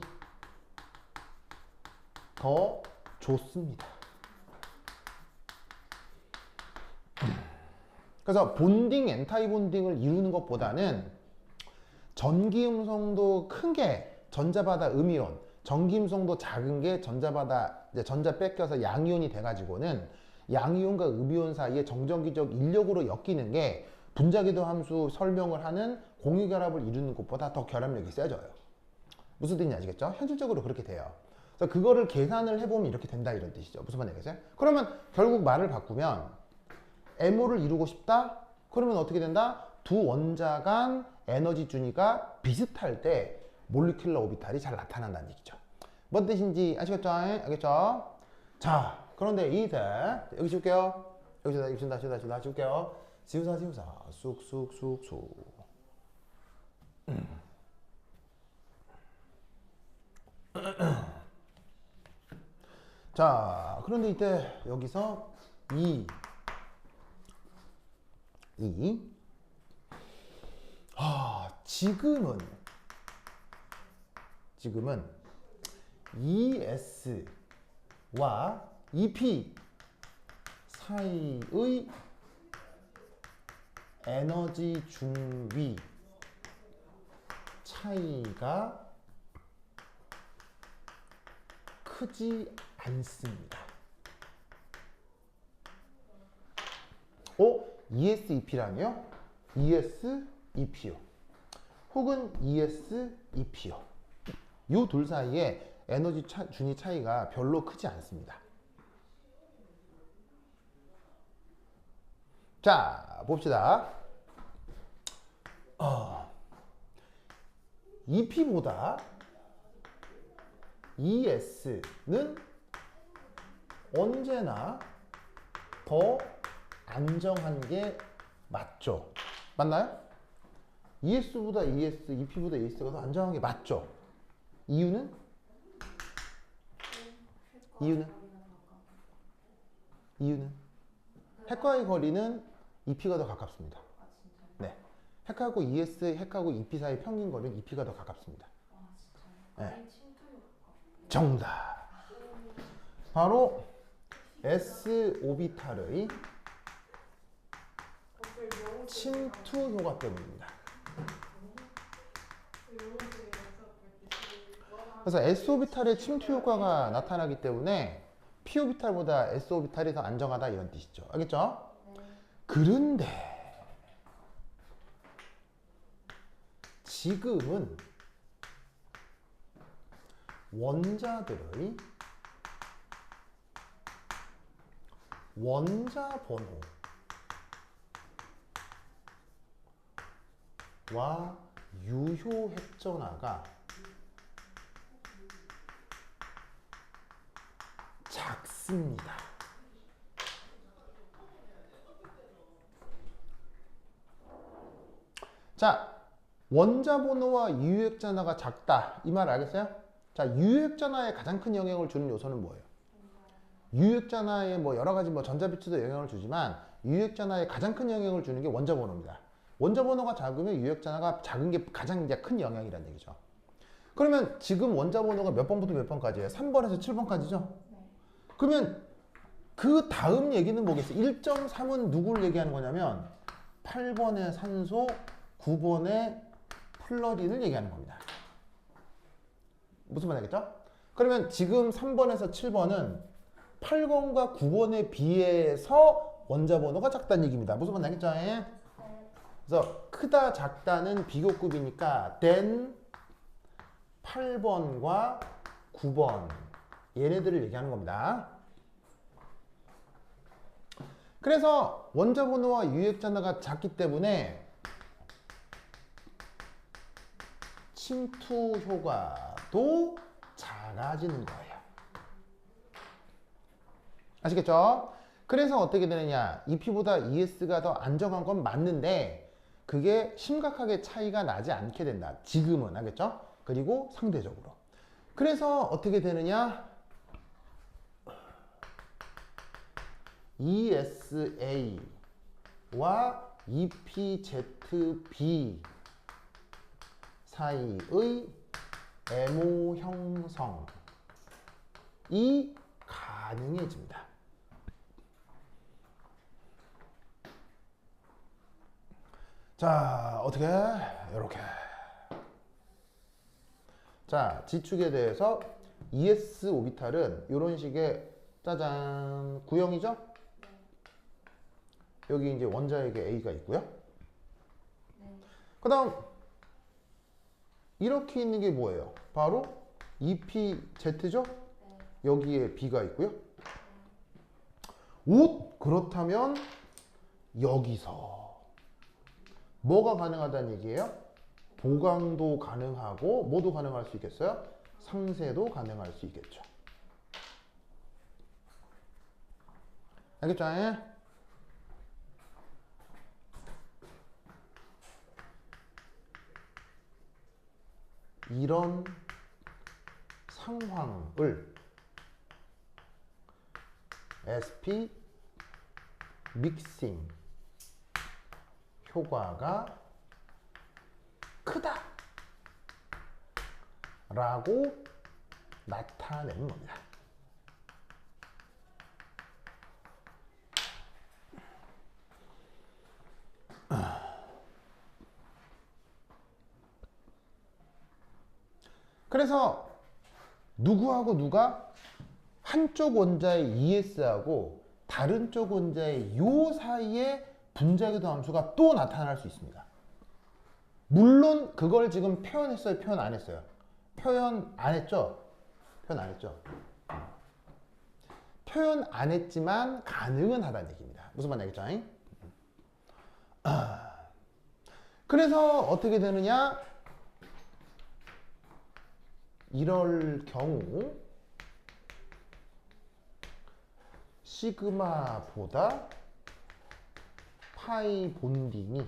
더 좋습니다. 그래서 본딩, 엔타이 본딩을 이루는 것보다는 전기음성도 큰 게 전자바다 음이온, 전기음성도 작은 게 전자바다 이제 전자 뺏겨서 양이온이 돼가지고는 양이온과 음이온 사이에 정전기적 인력으로 엮이는 게 분자기도 함수 설명을 하는 공유결합을 이루는 것보다 더 결합력이 세져요. 무슨 뜻인지 아시겠죠? 현실적으로 그렇게 돼요. 그래서 그거를 계산을 해보면 이렇게 된다 이런 뜻이죠. 무슨 말이겠어요? 그러면 결국 말을 바꾸면 MO를 이루고 싶다? 그러면 어떻게 된다? 두 원자 간 에너지 준위가 비슷할 때 몰리큘러 오비탈이 잘 나타난다는 얘기죠. 뭔 뜻인지 아시겠죠? 알겠죠? 자, 그런데 이제 여기 지울게요. 여기다 지울게요. 지우사 쑥쑥쑥쑥. 자, 그런데 이때 여기서 지금은 ES와 EP 사이의 에너지 중위 차이가 크지 않습니다. ES, EP라며? ES, EP요. 혹은 ES, EP요. 이 둘 사이에 에너지 준위 차이가 별로 크지 않습니다. 자, 봅시다. EP보다 ES는 언제나 더 안정한 게 맞죠? 맞나요? ES보다 ES, EP보다 ES가 더 안정한 게 맞죠? 이유는? 핵과의 거리는 EP가 더 가깝습니다. 네. 핵하고 ES, 핵하고 EP 사이 평균 거리는 EP가 더 가깝습니다. 네. 정답. 바로 S 오비탈의 침투 효과 때문입니다. 그래서 S 오비탈의 침투 효과가 나타나기 때문에 P 오비탈보다 S 오비탈이 더 안정하다 이런 뜻이죠. 알겠죠? 그런데 지금은 원자들의 원자 번호와 유효 핵전화가 작습니다. 자, 원자 번호와 유효 핵전화가 작다. 이 말 알겠어요? 자, 유효 핵전화에 가장 큰 영향을 주는 요소는 뭐예요? 유효 핵전화에 뭐 여러 가지 뭐 전자비치도 영향을 주지만 유효 핵전화에 가장 큰 영향을 주는 게 원자 번호입니다. 원자 번호가 작으면 유효 핵전화가 작은 게 가장 이제 큰 영향이라는 얘기죠. 그러면 지금 원자 번호가 몇 번부터 몇 번까지예요? 3번에서 7번까지죠? 그러면 그 다음 얘기는 뭐겠어요? 1.3은 누구를 얘기하는 거냐면 8번의 산소, 9번의 플러린을 얘기하는 겁니다. 무슨 말이겠죠? 그러면 지금 3번에서 7번은 8번과 9번에 비해서 원자 번호가 작다는 얘기입니다. 무슨 말 알겠죠? 그래서 크다 작다는 비교급이니까 then 8번과 9번 얘네들을 얘기하는 겁니다. 그래서 원자 번호와 유효 핵전화가 작기 때문에 침투 효과도 작아지는 거예요. 아시겠죠? 그래서 어떻게 되느냐? EP보다 ES가 더 안정한 건 맞는데 그게 심각하게 차이가 나지 않게 된다. 지금은 알겠죠? 그리고 상대적으로. 그래서 어떻게 되느냐? ESA와 EPZB 사이의 MO 형성이 가능해집니다. 자, 어떻게? 이렇게. 자, G축에 대해서 ES 오비탈은 이런 식의 짜잔 구형이죠? 여기 이제 원자에게 A가 있고요. 네. 그 다음 이렇게 있는 게 뭐예요? 바로 EPZ죠? 네. 여기에 B가 있고요. 옷 그렇다면 여기서 뭐가 가능하다는 얘기예요? 보강도 가능하고 뭐도 가능할 수 있겠어요? 상쇄도 가능할 수 있겠죠. 알겠죠? 이런 상황을 SP 믹싱 효과가 크다 라고 나타내는 겁니다. 그래서 누구하고 누가 한쪽 원자의 ES하고 다른 쪽 원자의 요 사이에 분자기도 함수가 또 나타날 수 있습니다. 물론 그걸 지금 표현했어요? 표현 안 했어요? 표현 안 했죠? 표현 안 했죠? 표현 안 했지만 가능은 하다는 얘기입니다. 무슨 말인지 알겠죠? 그래서 어떻게 되느냐? 이럴 경우 시그마보다 파이 본딩이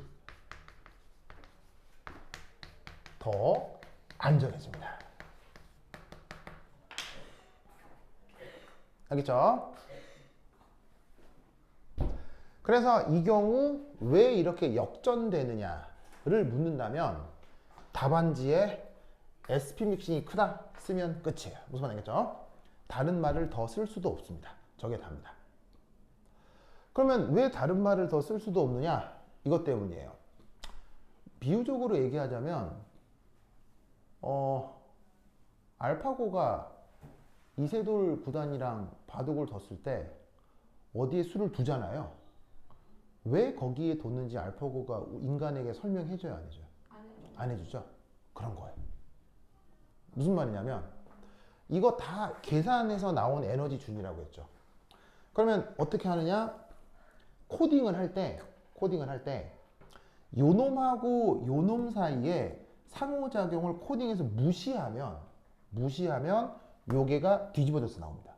더 안전해집니다. 알겠죠? 그래서 이 경우 왜 이렇게 역전되느냐를 묻는다면 답안지에 SP 믹싱이 크다 쓰면 끝이에요. 무슨 말 알겠죠? 다른 말을 더 쓸 수도 없습니다. 저게 답니다. 그러면 왜 다른 말을 더 쓸 수도 없느냐? 이것 때문이에요. 비유적으로 얘기하자면 알파고가 이세돌 구단이랑 바둑을 뒀을 때 어디에 수를 두잖아요. 왜 거기에 뒀는지 알파고가 인간에게 설명해줘요, 안 해줘요? 안 해주죠? 그런 거예요. 무슨 말이냐면 이거 다 계산해서 나온 에너지 준이라고 했죠. 그러면 어떻게 하느냐? 코딩을 할 때 요놈하고 요놈 사이에 상호작용을 코딩해서 무시하면 요게가 뒤집어져서 나옵니다.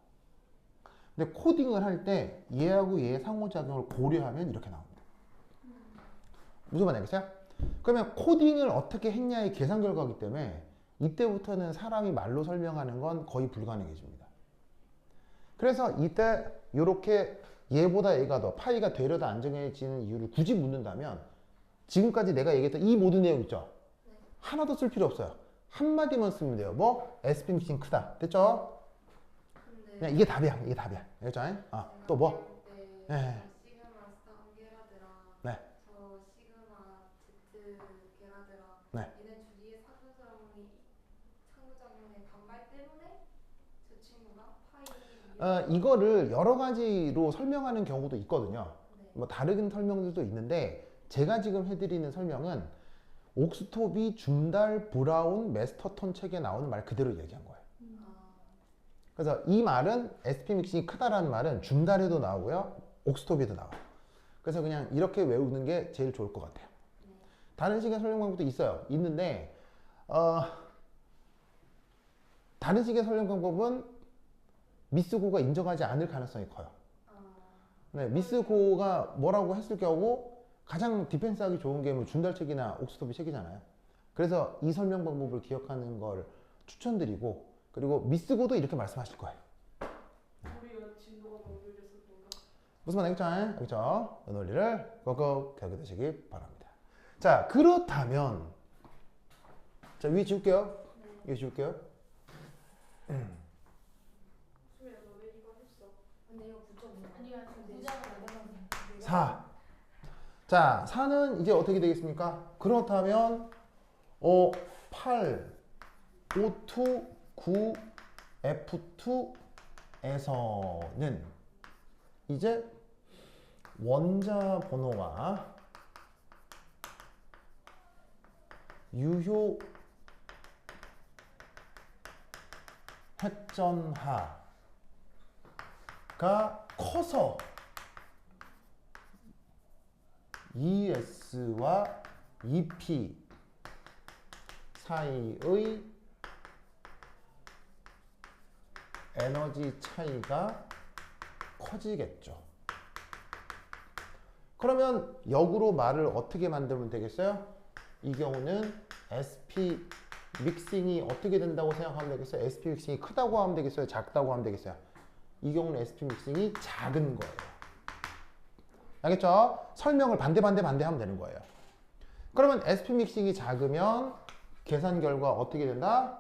근데 코딩을 할 때 얘하고 얘의 상호작용을 고려하면 이렇게 나옵니다. 무슨 말 알겠어요? 그러면 코딩을 어떻게 했냐의 계산 결과이기 때문에 이때부터는 사람이 말로 설명하는 건 거의 불가능해집니다. 그래서 이때 이렇게 얘보다 얘가 더 파이가 되려다 안정해지는 이유를 굳이 묻는다면 지금까지 내가 얘기했던 이 모든 내용 있죠? 하나도 쓸 필요 없어요. 한마디만 쓰면 돼요. 뭐? SP 믹싱 크다. 됐죠? 그냥 이게 답이야. 이게 답이야. 알겠죠? 또 뭐? 네. 시그마 스타운 게라드랑 네. 저 시그마 Z 게라드랑 네. 얘네 둘이의 상호작용의 반발 때문에 저 친구가 파이 이거를 여러 가지로 설명하는 경우도 있거든요. 네. 뭐 다른 설명들도 있는데 제가 지금 해드리는 설명은 옥스토비, 줌달, 브라운, 메스터톤 책에 나오는 말 그대로 얘기한 거예요. 그래서 이 말은 SP 믹싱이 크다라는 말은 줌달에도 나오고요. 옥스토비에도 나와요. 그래서 그냥 이렇게 외우는 게 제일 좋을 것 같아요. 다른 식의 설명 방법도 있어요. 있는데 다른 식의 설명 방법은 미쓰고가 인정하지 않을 가능성이 커요. 네, 미스고가 뭐라고 했을 경우 가장 디펜스하기 좋은 게 뭐 준달책이나 옥스톱이 책이잖아요. 그래서 이 설명 방법을 기억하는 걸 추천드리고 그리고 미스고도 이렇게 말씀하실 거예요. 우리가 진도가 너무 느려서 뭔가 무슨 말 알겠죠? 알겠죠? 이 논리를 꼭꼭 기억해두시기 바랍니다. 자, 그렇다면 자, 위에 지울게요. 위에 지울게요. 수미야 너네 이거 했어. 근데 이거 붙여보면 아니야, 부장은 안 되면 4. 자, 4는 이제 어떻게 되겠습니까? 그렇다면 8, O2, 9, F2에서는 이제 원자 번호와 유효 핵전하가 커서 ES와 EP 사이의 에너지 차이가 커지겠죠. 그러면 역으로 말을 어떻게 만들면 되겠어요? 이 경우는 SP 믹싱이 어떻게 된다고 생각하면 되겠어요? SP 믹싱이 크다고 하면 되겠어요? 작다고 하면 되겠어요? 이 경우는 SP 믹싱이 작은 거예요. 알겠죠? 설명을 반대 하면 되는 거예요. 그러면 SP 믹싱이 작으면 계산 결과 어떻게 된다?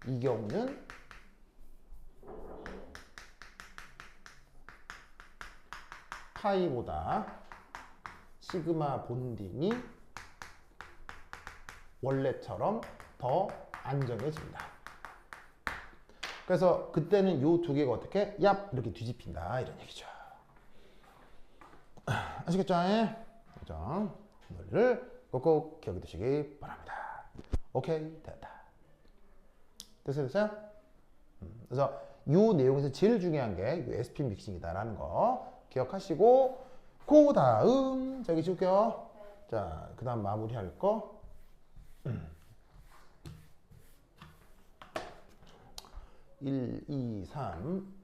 이 경우는 파이보다 시그마 본딩이 원래처럼 더 안정해집니다. 그래서 그때는 이 두 개가 어떻게? 얍! 이렇게 뒤집힌다. 이런 얘기죠. 아시겠죠? 그죠? 논리를 꼭꼭 기억해 두시기 바랍니다. 오케이, 됐다. 됐어요? 그래서 이 내용에서 제일 중요한 게 SP 믹싱이다라는 거 기억하시고 그 다음 저기 줄게요. 자, 그 다음 마무리할 거 1, 2, 3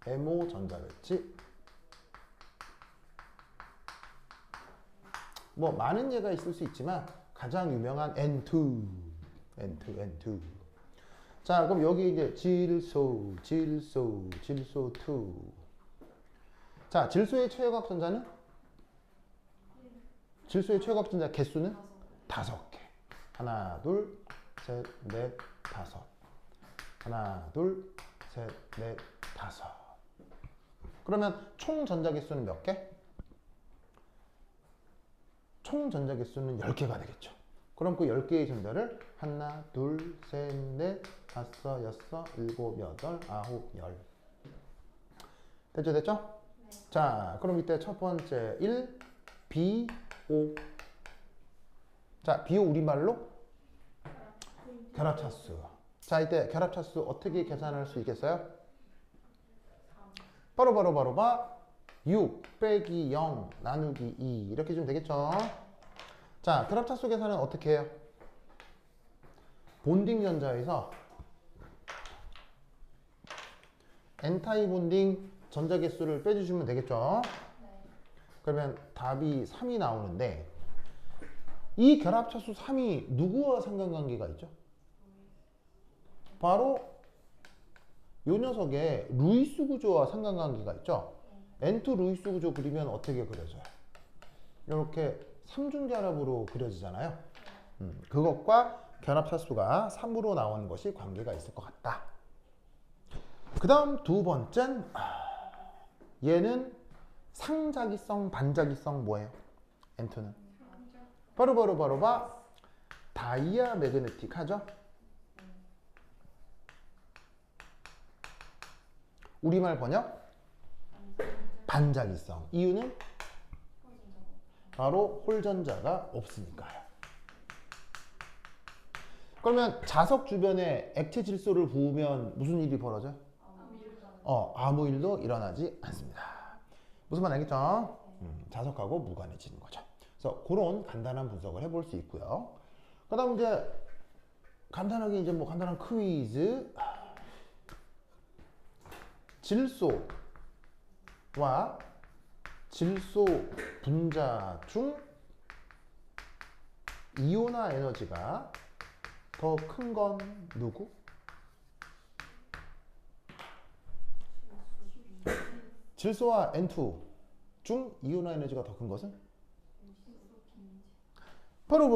MO 전자배치 뭐 많은 예가 있을 수 있지만 가장 유명한 N2 자, 그럼 여기 이제 질소 2 자, 질소의 최고각 전자는? 질소의 최고각 전자 개수는? 5개. 하나, 둘, 셋, 넷, 다섯. 하나, 둘, 셋, 넷, 다섯. 그러면 총 전자 개수는 몇 개? 총 전자 개수는 10개가 되겠죠. 그럼 그 10개의 전자를 하나, 둘, 셋, 넷, 다섯, 여섯, 일곱, 여덟, 아홉, 열. 됐죠? 됐죠? 자, 그럼 이때 첫 번째 1, BO. 자, BO 우리말로 결합차수. 자, 이때 결합차수 어떻게 계산할 수 있겠어요? 바로 봐. 6 빼기 0 나누기 2 이렇게 좀 되겠죠? 자, 결합차수 계산은 어떻게 해요? 본딩 전자에서 N타입 본딩 전자 개수를 빼주시면 되겠죠? 그러면 답이 3이 나오는데 이 결합차수 3이 누구와 상관관계가 있죠? 바로 이 녀석의 루이스 구조와 상관관계가 있죠? N2 루이스 구조 그리면 어떻게 그려져요? 이렇게 삼중결합으로 그려지잖아요. 그것과 결합차수가 3으로 나오는 것이 관계가 있을 것 같다. 그 다음 두 번째는 얘는 상자기성, 반자기성 뭐예요? N2는 바로 봐 다이아 매그네틱 하죠? 우리말 번역 반자기성. 이유는 바로 홀전자가 없으니까요. 그러면 자석 주변에 액체 질소를 부으면 무슨 일이 벌어져요? 아무 일도 일어나지 않습니다. 무슨 말 알겠죠? 자석하고 무관해지는 거죠. 그래서 그런 간단한 분석을 해볼 수 있고요. 그 다음 이제 간단하게 이제 뭐 간단한 퀴즈. 질소 와 질소 분자 중 이온화 에너지가 더 큰 건 누구? 질소와 N2 중 이온화 에너지가 더 큰 것은? 바로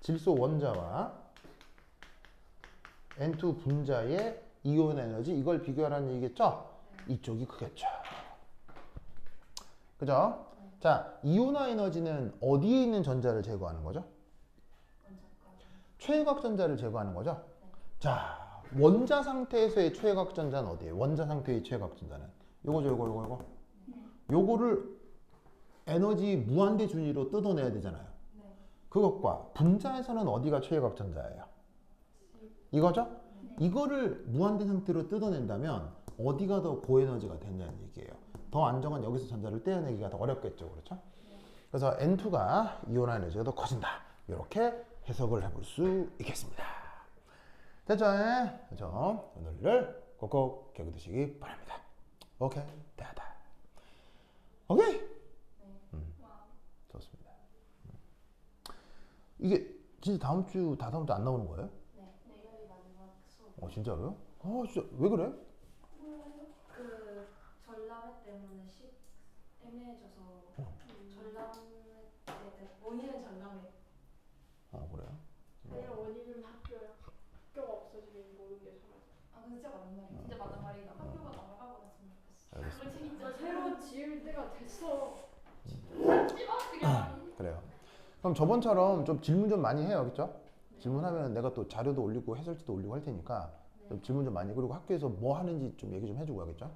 질소 원자와 N2 분자의 이온 에너지 이걸 비교하라는 얘기겠죠? 이쪽이 크겠죠. 그죠? 자, 이온화 에너지는 어디에 있는 전자를 제거하는 거죠? 최외곽 전자를 제거하는 거죠? 자, 원자 상태에서의 최외곽 전자는 어디예요? 원자 상태의 최외곽 전자는 요거죠, 요거. 요거를 에너지 무한대 준위로 뜯어내야 되잖아요. 그것과 분자에서는 어디가 최외곽 전자예요? 이거죠? 이거를 무한대 상태로 뜯어낸다면 어디가 더 고에너지가 되냐는 얘기예요. 더 안정한 여기서 전자를 떼어내기가 더 어렵겠죠. 그렇죠? 그래서 N2가 이온화 에너지가 더 커진다. 이렇게 해석을 해볼 수 있겠습니다. 됐죠? 그죠? 오늘을 꼭꼭 기억해두시기 바랍니다. 오케이? 됐다. 오케이? 좋습니다. 이게 진짜 다음 주 안 나오는 거예요? 네, 내일이 마지막 수업. 진짜로요? 진짜 왜 그래? 그 전람회 때문에 애매해져서 전람회 때 원인은 전람회. 그래요? 아니면 원인은 학교가 없어지면 모든 게 사라져. 근데 진짜 맞는 말이야. 진짜 맞는 말이다. 학교가 나가고 갔으면 좋겠어. 알겠습니다. 진짜 새로 지을 때가 됐어. 그래요. 그럼 저번처럼 좀 질문 좀 많이 해요. 그렇죠? 질문하면 내가 또 자료도 올리고 해설지도 올리고 할 테니까 좀 질문 좀 많이 그리고 학교에서 뭐 하는지 좀 얘기 좀 해주고 하겠죠?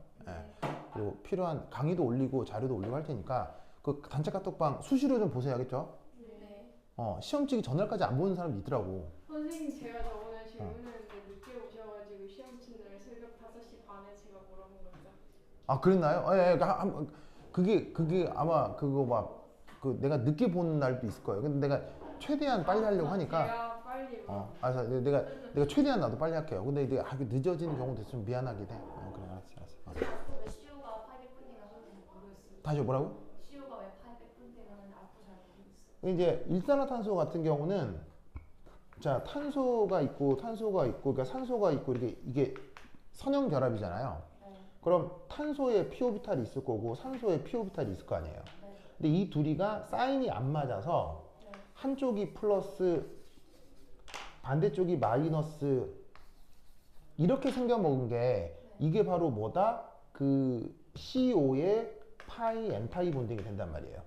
그리고 필요한 강의도 올리고 자료도 올리고 할 테니까 그 단체 카톡방 수시로 좀 보세요. 알겠죠? 네. 시험 치기 전날까지 안 보는 사람이 있더라고. 선생님 제가 저번에 질문했는데 늦게 오셔가지고 시험 친날 새벽 5시 반에 제가 물어본 거죠. 그랬나요? 그게 아마 그거 막 내가 늦게 보는 날도 있을 거예요. 근데 내가 최대한 빨리 하려고 하니까 제가 빨리 그래서 내가 최대한 나도 빨리 할게요. 근데 이게 늦어지는 경우도 있으면 미안하긴 해. 그래, 알았어. 왜 시우가 800분대가 하는지 모르겠어요. 다시 뭐라고? 시우가 왜 800분대가 하는지 앞으로 잘 모르겠어요. 이제 일산화탄소 같은 경우는 자 탄소가 있고 그러니까 산소가 있고 이게 선형 결합이잖아요. 그럼 탄소에 p오비탈이 있을 거고 산소에 p오비탈이 있을 거 아니에요. 근데 이 둘이가 사인이 안 맞아서 한쪽이 플러스 반대쪽이 마이너스 이렇게 생겨 먹은 게 이게 바로 뭐다? 그 CO의 파이 N파이 본딩이 된단 말이에요.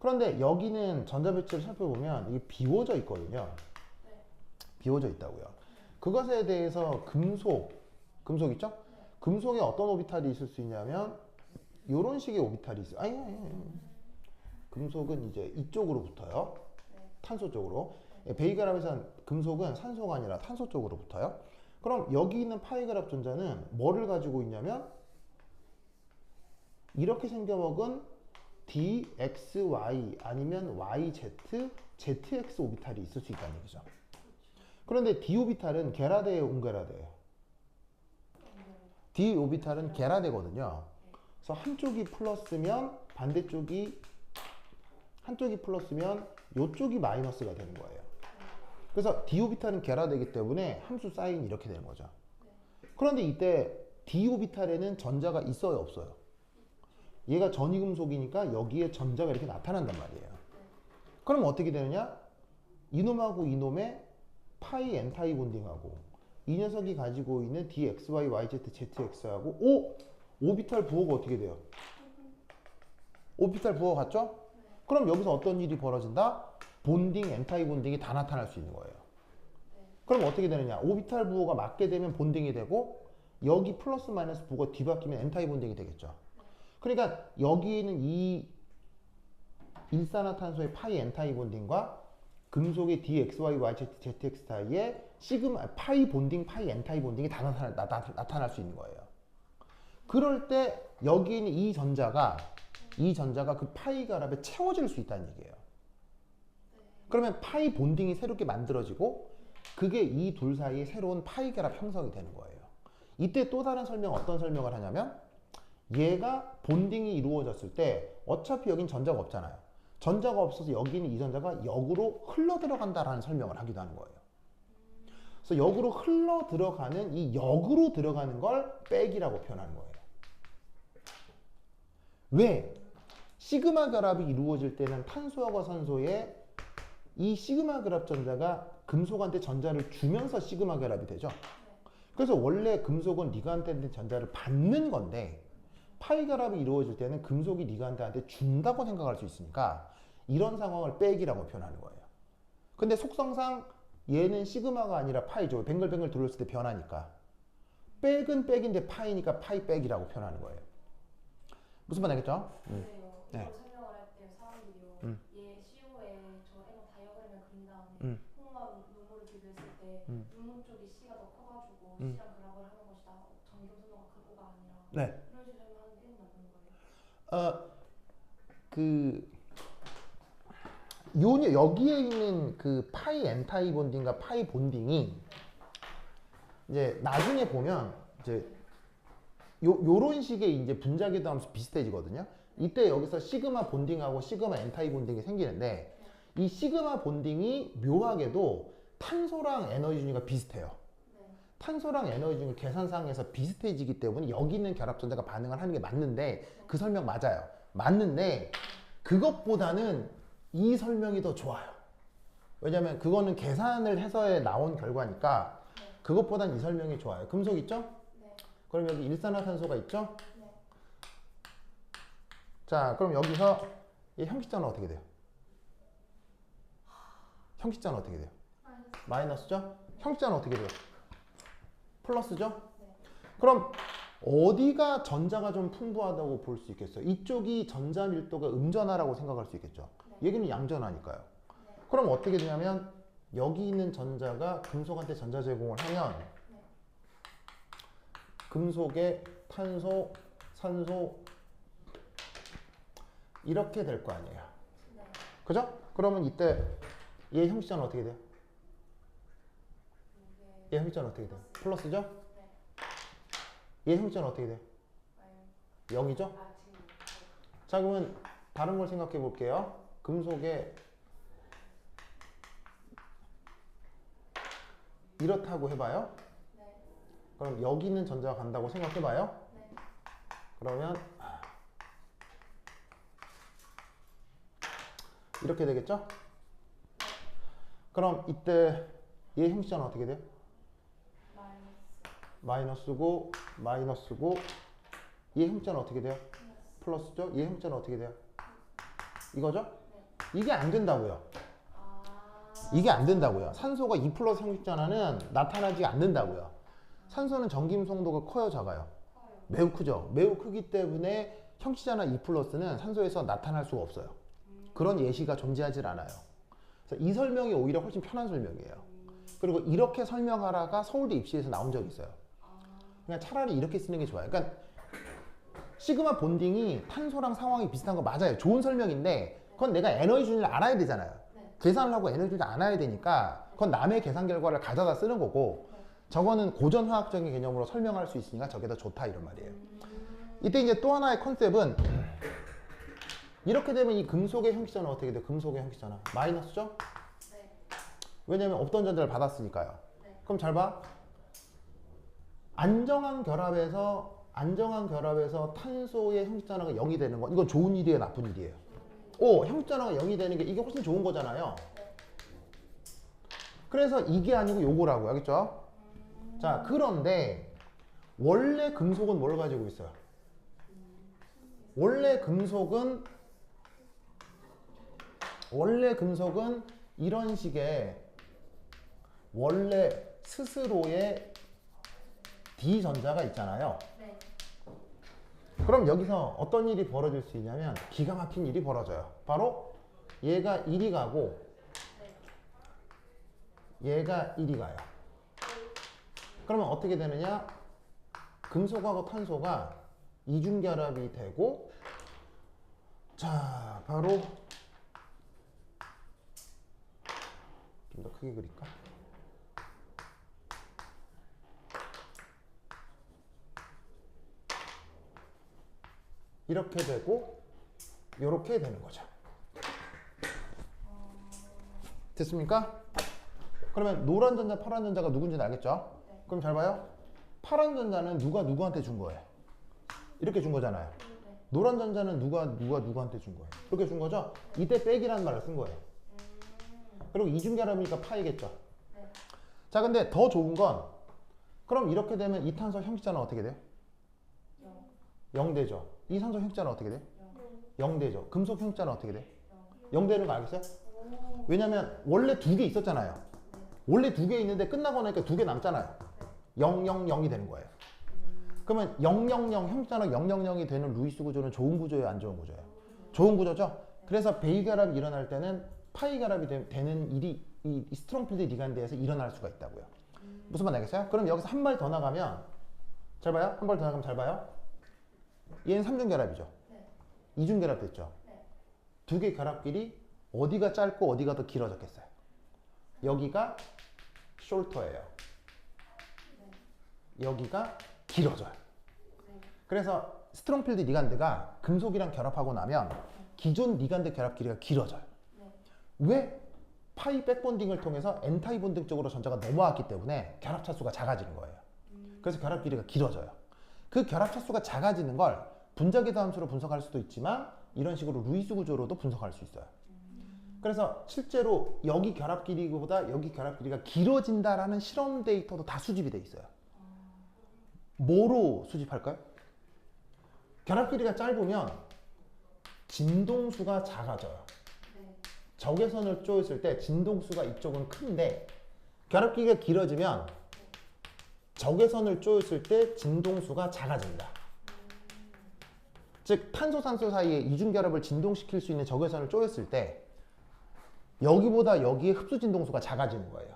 그런데 여기는 전자배치를 살펴보면 이게 비워져 있거든요. 비워져 있다고요. 그것에 대해서 금속 있죠? 금속에 어떤 오비탈이 있을 수 있냐면 이런 식의 오비탈이 있어요. 아니. 금속은 이제 이쪽으로 붙어요. 탄소 쪽으로. 베이결합에서는 금속은 산소가 아니라 탄소 쪽으로 붙어요. 그럼 여기 있는 파이결합 전자는 뭐를 가지고 있냐면 이렇게 생겨먹은 DXY 아니면 YZ, ZX 오비탈이 있을 수 있다는 얘기죠. 그런데 D 오비탈은 계라대예요, 운계라대예요? D 오비탈은 계라대거든요. 그래서 한쪽이 플러스면 한쪽이 플러스면 이쪽이 마이너스가 되는 거예요. 그래서 D 오비탈은 계라되기 때문에 함수 사인이 이렇게 되는 거죠. 그런데 이때 D 오비탈에는 전자가 있어요, 없어요? 얘가 전이금속이니까 여기에 전자가 이렇게 나타난단 말이에요. 그럼 어떻게 되느냐? 이놈하고 이놈의 파이 N파이 본딩하고 이 녀석이 가지고 있는 DXY, YZ, ZX하고 오비탈 부호가 어떻게 돼요? 오비탈 부호 같죠? 그럼 여기서 어떤 일이 벌어진다? 본딩, N타입 본딩이 다 나타날 수 있는 거예요. 그럼 어떻게 되느냐? 오비탈 부호가 맞게 되면 본딩이 되고 여기 플러스 마이너스 부호가 뒤바뀌면 N타입 본딩이 되겠죠. 그러니까 여기는 이 일산화탄소의 파이 N타입 본딩과 금속의 DXY, YZ, ZX 사이에 시그마, 파이 본딩, 파이 N타입 본딩이 다 나타날 수 있는 거예요. 그럴 때 여기 있는 이 전자가 그 파이 결합에 채워질 수 있다는 얘기예요. 그러면 파이 본딩이 새롭게 만들어지고 그게 이 둘 사이에 새로운 파이 결합 형성이 되는 거예요. 이때 또 다른 어떤 설명을 하냐면 얘가 본딩이 이루어졌을 때 어차피 여긴 전자가 없잖아요. 전자가 없어서 여기 있는 이 전자가 역으로 흘러 들어간다라는 설명을 하기도 하는 거예요. 그래서 역으로 흘러 들어가는 이 역으로 들어가는 걸 백이라고 표현하는 거예요. 왜? 시그마 결합이 이루어질 때는 탄소하고 산소에 이 시그마 결합 전자가 금속한테 전자를 주면서 시그마 결합이 되죠. 그래서 원래 금속은 리간드한테 전자를 받는 건데 파이 결합이 이루어질 때는 금속이 리간드한테 준다고 생각할 수 있으니까 이런 상황을 백이라고 표현하는 거예요. 근데 속성상 얘는 시그마가 아니라 파이죠. 뱅글뱅글 돌렸을 때 변하니까. 백은 백인데 파이니까 파이 백이라고 표현하는 거예요. 무슨 말 알겠죠? 그래요. 네. 이거 설명을 할 때 사람들이요. 얘 CO에 저 N호 다이어그램을 그린 다음에 홍합 눈물을 비교했을 때 눈물 쪽이 C가 더 커가지고 C랑 결합을 하는 것이다. 전기음 선도가 큰 O가 아니라. 네. 이런 식으로 설명하는데 이건 맞는 거예요? 여기에 있는 그 파이 엔타이 본딩과 파이 본딩이 이제 나중에 보면 이제 요런 식의 이제 분자기도 하면서 비슷해지거든요. 이때 여기서 시그마 본딩하고 시그마 엔타이 본딩이 생기는데 이 시그마 본딩이 묘하게도 탄소랑 에너지 준위가 비슷해요. 탄소랑 에너지 준위 계산상에서 비슷해지기 때문에 여기 있는 결합전자가 반응을 하는 게 맞는데 그 설명 맞아요. 맞는데 그것보다는 이 설명이 더 좋아요. 왜냐면 그거는 계산을 해서 나온 결과니까 그것보다는 이 설명이 좋아요. 금속 있죠? 네. 그럼 여기 일산화탄소가 있죠? 네. 자, 그럼 여기서 이 형식자는 어떻게 돼요? 형식자는 어떻게 돼요? 마이너스죠? 형식자는 어떻게 돼요? 플러스죠? 네. 그럼 어디가 전자가 좀 풍부하다고 볼 수 있겠어요? 이쪽이 전자 밀도가 음전하라고 생각할 수 있겠죠? 네. 여기는 양전하니까요. 네. 그럼 어떻게 되냐면 여기 있는 전자가 금속한테 전자 제공을 하면 네. 금속에 탄소, 산소 이렇게 될 거 아니에요. 네. 그죠? 그러면 이때 얘 형식자는 어떻게 돼요? 얘 형식자는 어떻게 돼요? 플러스죠? 네. 얘 형식자는 어떻게 돼요? 0이죠? 자, 그러면 다른 걸 생각해 볼게요. 금속에 이렇다고 해봐요. 네. 그럼 여기 있는 전자가 간다고 생각해봐요. 네. 그러면 이렇게 되겠죠? 그럼 이때 얘 형식자는 어떻게 돼요? 마이너스고 마이너스고 얘 형식자는 어떻게 돼요? 플러스죠? 얘 형식자는 어떻게 돼요? 이거죠? 네. 이게 안 된다고요. 이게 안 된다고요. 산소가 2 플러스 형식자는 나타나지 않는다고요. 산소는 전기임 송도가 커요, 작아요? 매우 크죠. 매우 크기 때문에 형식자나 2 플러스는 산소에서 나타날 수가 없어요. 그런 예시가 존재하질 않아요. 그래서 이 설명이 오히려 훨씬 편한 설명이에요. 그리고 이렇게 설명하라가 서울대 입시에서 나온 적이 있어요. 그냥 차라리 이렇게 쓰는 게 좋아요. 그러니까 시그마 본딩이 탄소랑 상황이 비슷한 거 맞아요. 좋은 설명인데 그건 내가 에너지 준위를 알아야 되잖아요. 계산을 하고 에너지 준위를 알아야 되니까 그건 남의 계산 결과를 가져다 쓰는 거고 저거는 고전 화학적인 개념으로 설명할 수 있으니까 저게 더 좋다 이런 말이에요. 이때 이제 또 하나의 컨셉은 이렇게 되면 이 금속의 형식자는 어떻게 돼요? 금속의 형식자는 마이너스죠? 네. 왜냐면 없던 전자를 받았으니까요. 네. 그럼 잘 봐. 안정한 결합에서 탄소의 형식자나가 0이 되는 거 이건 좋은 일이에요, 나쁜 일이에요? 형식자나가 0이 되는 게 이게 훨씬 좋은 거잖아요. 그래서 이게 아니고 요거라고 알겠죠? 자, 그런데 원래 금속은 뭘 가지고 있어요? 원래 금속은 이런 식의 원래 스스로의 D 전자가 있잖아요. 네. 그럼 여기서 어떤 일이 벌어질 수 있냐면 기가 막힌 일이 벌어져요. 바로 얘가 1이 가고 얘가 1이 가요. 그러면 어떻게 되느냐? 금속하고 탄소가 이중결합이 되고 자, 바로 좀 더 크게 그릴까? 이렇게 되고 이렇게 되는 거죠. 됐습니까? 그러면 노란 전자, 파란 전자가 누군지는 알겠죠? 네. 그럼 잘 봐요. 파란 전자는 누가 누구한테 준 거예요? 이렇게 준 거잖아요. 네. 노란 전자는 누구한테 준 거예요? 이렇게 준 거죠? 이때 백이라는 말을 쓴 거예요. 그리고 이중결합이니까 파이겠죠. 네. 자, 근데 더 좋은 건 그럼 이렇게 되면 이탄소 형식자는 어떻게 돼요? 0 되죠. 이산소 형식자는 어떻게 돼요? 0 되죠. 금속 형식자는 어떻게 돼요? 0 되는 거 알겠어요? 왜냐면 원래 2개 있었잖아요. 원래 2개 있는데 끝나고 나니까 2개 남잖아요. 0, 0, 0이 되는 거예요. 그러면 0, 0, 0 형식자는 0, 0, 0이 되는 루이스 구조는 좋은 구조예요, 안 좋은 구조예요? 좋은 구조죠. 그래서 베이 결합이 일어날 때는 파이 결합이 되는 일이 이 스트롱필드 리간드에서 일어날 수가 있다고요. 무슨 말 알겠어요? 그럼 여기서 한 발 더 나가면 잘 봐요. 한 발 더 나가면 잘 봐요. 얘는 3중 결합이죠. 네. 2중 결합 됐죠. 네. 2개 결합끼리 어디가 짧고 어디가 더 길어졌겠어요? 여기가 숄터예요. 여기가 길어져요. 그래서 스트롱필드 리간드가 금속이랑 결합하고 나면 기존 리간드 결합 길이가 길어져요. 왜? 파이 백본딩을 통해서 N타입 본딩 쪽으로 전자가 넘어왔기 때문에 결합 차수가 작아지는 거예요. 그래서 결합 길이가 길어져요. 그 결합 차수가 작아지는 걸 분자계도 함수로 분석할 수도 있지만 이런 식으로 루이스 구조로도 분석할 수 있어요. 그래서 실제로 여기 결합 길이보다 여기 결합 길이가 길어진다라는 실험 데이터도 다 수집이 돼 있어요. 뭐로 수집할까요? 결합 길이가 짧으면 진동수가 작아져요. 적외선을 쪼였을 때 진동수가 이쪽은 큰데 결합 길이가 길어지면 적외선을 쪼였을 때 진동수가 작아진다. 즉 탄소 산소 사이에 이중 결합을 진동시킬 수 있는 적외선을 쪼였을 때 여기보다 여기의 흡수 진동수가 작아지는 거예요.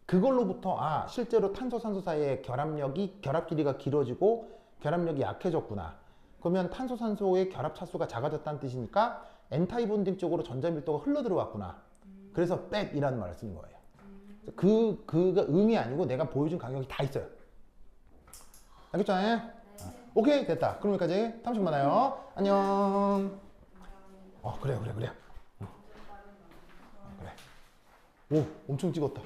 그걸로부터 아 실제로 탄소 산소 사이의 결합력이 결합 길이가 길어지고 결합력이 약해졌구나. 그러면 탄소 산소의 결합 차수가 작아졌다는 뜻이니까 N타입 본딩 쪽으로 전자 밀도가 흘러 들어왔구나. 그래서 백이라는 말을 쓰는 거예요. 그가 음이 아니고 내가 보여준 가격이 다 있어요. 알겠죠? 오케이 됐다. 그럼 여기까지 30분 만나요. 안녕. 그래요. 그래. 오 엄청 찍었다.